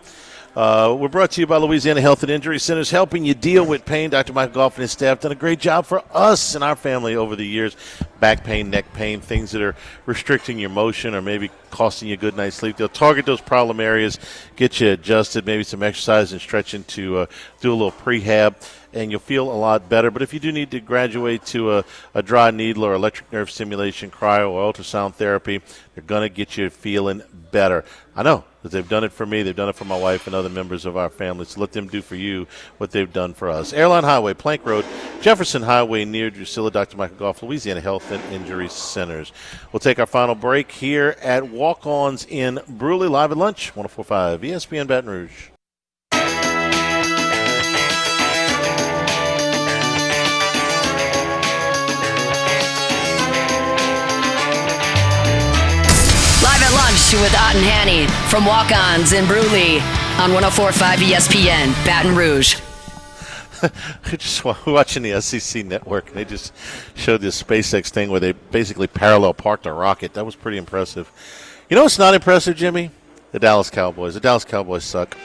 We're brought to you by Louisiana Health and Injury Centers, helping you deal with pain. Dr. Michael Goff and his staff done a great job for us and our family over the years. Back pain, neck pain, things that are restricting your motion or maybe costing you a good night's sleep. They'll target those problem areas, get you adjusted, maybe some exercise and stretching to do a little prehab, and you'll feel a lot better. But if you do need to graduate to a dry needle or electric nerve stimulation, cryo, or ultrasound therapy, they're going to get you feeling better. I know. They've done it for me. They've done it for my wife and other members of our family. So let them do for you what they've done for us. Airline Highway, Plank Road, Jefferson Highway near Drusilla, Dr. Michael Goff, Louisiana Health and Injury Centers. We'll take our final break here at Walk-Ons in Bruley, live at lunch, 104.5 ESPN Baton Rouge. With Ott and Hanny from Walk-Ons in Bruley on 104.5 ESPN, Baton Rouge. Just watching the SEC network, and they just showed this SpaceX thing where they basically parallel parked a rocket. That was pretty impressive. You know what's not impressive, Jimmy? The Dallas Cowboys. The Dallas Cowboys suck.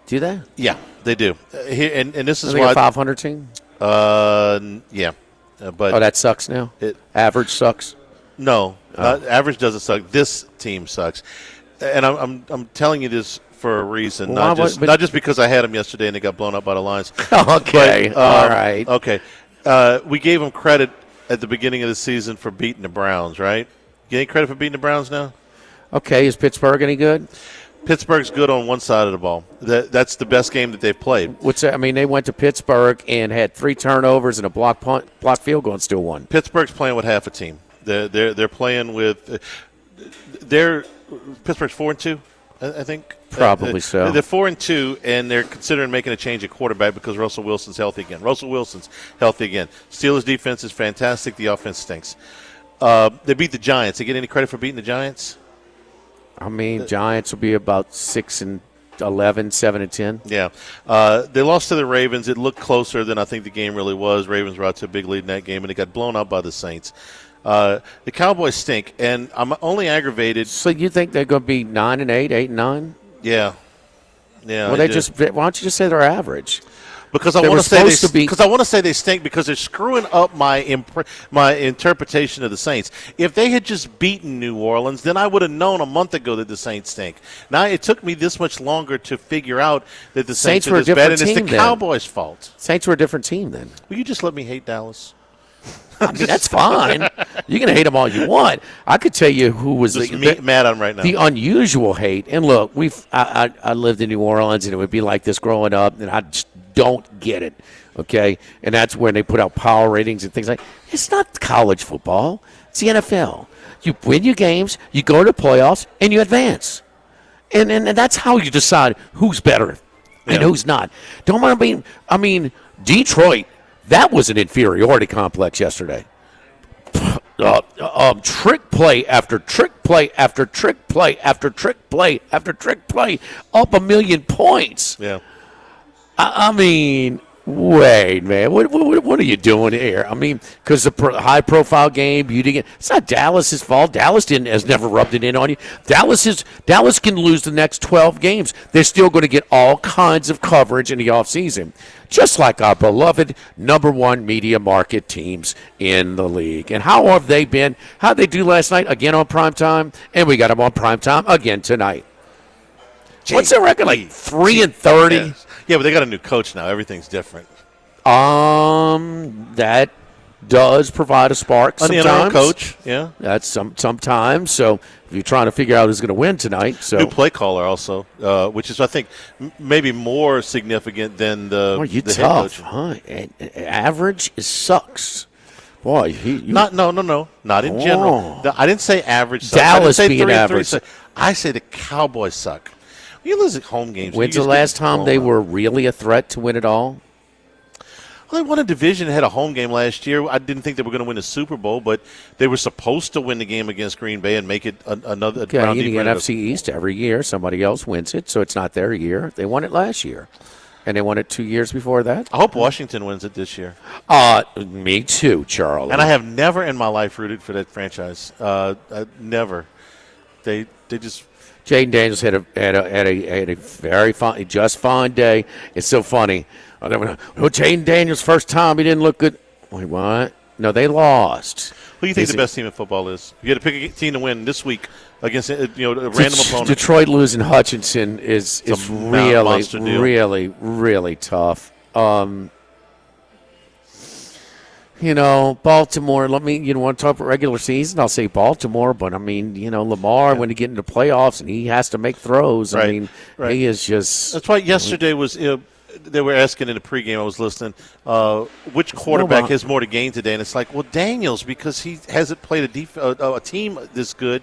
Do they? Yeah, they do. And this is why. A 500 team? Yeah. But that sucks now? Average sucks? No, average doesn't suck. This team sucks, and I'm telling you this for a reason, not just because I had them yesterday and they got blown up by the Lions. Okay, but, all right. Okay, we gave them credit at the beginning of the season for beating the Browns, right? You any credit for beating the Browns now? Okay, is Pittsburgh any good? Pittsburgh's good on one side of the ball. That's the best game that they've played. What's that? I mean, they went to Pittsburgh and had 3 turnovers and a block field goal and still won. Pittsburgh's playing with half a team. They're playing with Pittsburgh's 4-2, I think. Probably so. They're 4-2, and they're considering making a change at quarterback because Russell Wilson's healthy again. Steelers' defense is fantastic. The offense stinks. They beat the Giants. They get any credit for beating the Giants? I mean, Giants will be about 6-11, 7-10. Yeah. They lost to the Ravens. It looked closer than I think the game really was. Ravens were out to a big lead in that game, and they got blown out by the Saints. The Cowboys stink, and I'm only aggravated. So you think they're going to be 9-8, 8-9? Yeah. Well, why don't you just say they're average? Because I want to say they stink because they're screwing up my interpretation of the Saints. If they had just beaten New Orleans, then I would have known a month ago that the Saints stink. Now it took me this much longer to figure out that the Saints are this bad, and it's the Cowboys' fault. Saints were a different team then. Will you just let me hate Dallas? I mean, that's fine. You can hate them all you want. I could tell you who was mad on right now. The unusual hate. And look, I lived in New Orleans, and it would be like this growing up, and I just don't get it. Okay, and that's when they put out power ratings and things like. It's not college football. It's the NFL. You win your games, you go to the playoffs, and you advance. And that's how you decide who's better and who's not. Don't mind being. I mean, Detroit. That was an inferiority complex yesterday. Trick play after trick play after trick play after trick play after trick play, up 1,000,000 points. Yeah. I mean, Wait, man, what are you doing here? I mean, because the high-profile game, you didn't. It's not Dallas's fault. Dallas has never rubbed it in on you. Dallas can lose the next 12 games. They're still going to get all kinds of coverage in the offseason, just like our beloved number one media market teams in the league. And how have they been? How'd they do last night? Again on primetime, and we got them on primetime again tonight. What's their record? Like 3-30. Yes. Yeah, but they got a new coach now. Everything's different. That does provide a spark sometimes. An interim coach, yeah. That's sometimes. So if you're trying to figure out who's going to win tonight, so new play caller also, which is I think maybe more significant than the you the tough, head huh? coach. Average sucks. Boy, not in general. I didn't say average. Sucks. Dallas I didn't say being average. I say the Cowboys suck. You lose at home games. When's the last time they were really a threat to win it all? Well, they won a division, had a home game last year. I didn't think they were going to win the Super Bowl, but they were supposed to win the game against Green Bay and make it another round in the deeper. NFC East every year. Somebody else wins it, so it's not their year. They won it last year, and they won it 2 years before that. I hope Washington wins it this year. Me too, Charlie. And I have never in my life rooted for that franchise. Never. They just. Jaden Daniels had a very fine, just fine day. It's so funny. Jaden Daniels' first time, he didn't look good. Wait, what? No, they lost. Who do you think the best team in football is? You had to pick a team to win this week against a random opponent. Detroit losing Hutchinson is really, really tough. Baltimore, want to talk about regular season? I'll say Baltimore, but, Lamar, when he get into playoffs and he has to make throws, right. He is just – That's why yesterday was they were asking in the pregame, I was listening, which quarterback has more to gain today? And it's like, well, Daniels, because he hasn't played a team this good.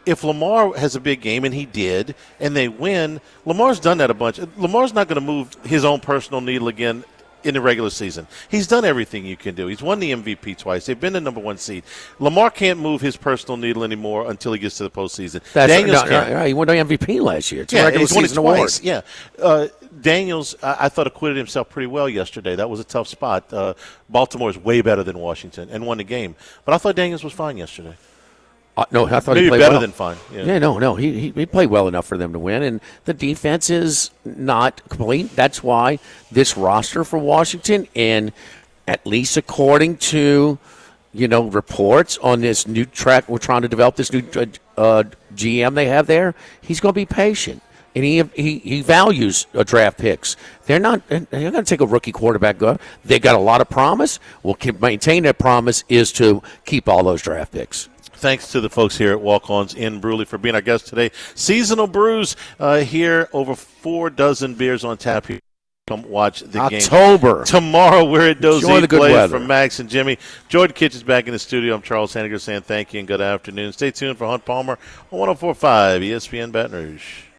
If Lamar has a big game, and he did, and they win, Lamar's done that a bunch. Lamar's not going to move his own personal needle again in the regular season. He's done everything you can do. He's won the MVP twice. They've been the number one seed. Lamar can't move his personal needle anymore until he gets to the postseason. Daniels can. He won the MVP last year. It's a regular season award. Yeah. Daniels, I thought, acquitted himself pretty well yesterday. That was a tough spot. Baltimore is way better than Washington and won the game. But I thought Daniels was fine yesterday. No, I thought maybe he played better well. than fine. Yeah, no. He played well enough for them to win, and the defense is not complete. That's why this roster for Washington, and at least according to reports on this new track, we're trying to develop this new GM they have there. He's going to be patient, and he values draft picks. They're not going to take a rookie quarterback. They got a lot of promise. Well, maintain that promise is to keep all those draft picks. Thanks to the folks here at Walk-Ons in Brewley for being our guest today. Seasonal Brews here, over 4 dozen beers on tap here. Come watch the October. Game. Tomorrow we're at Dozy Place weather. from Max and Jimmy. Jordan Kitch is back in the studio. I'm Charles Henniger saying thank you and good afternoon. Stay tuned for Hunt Palmer on 104.5 ESPN Baton Rouge.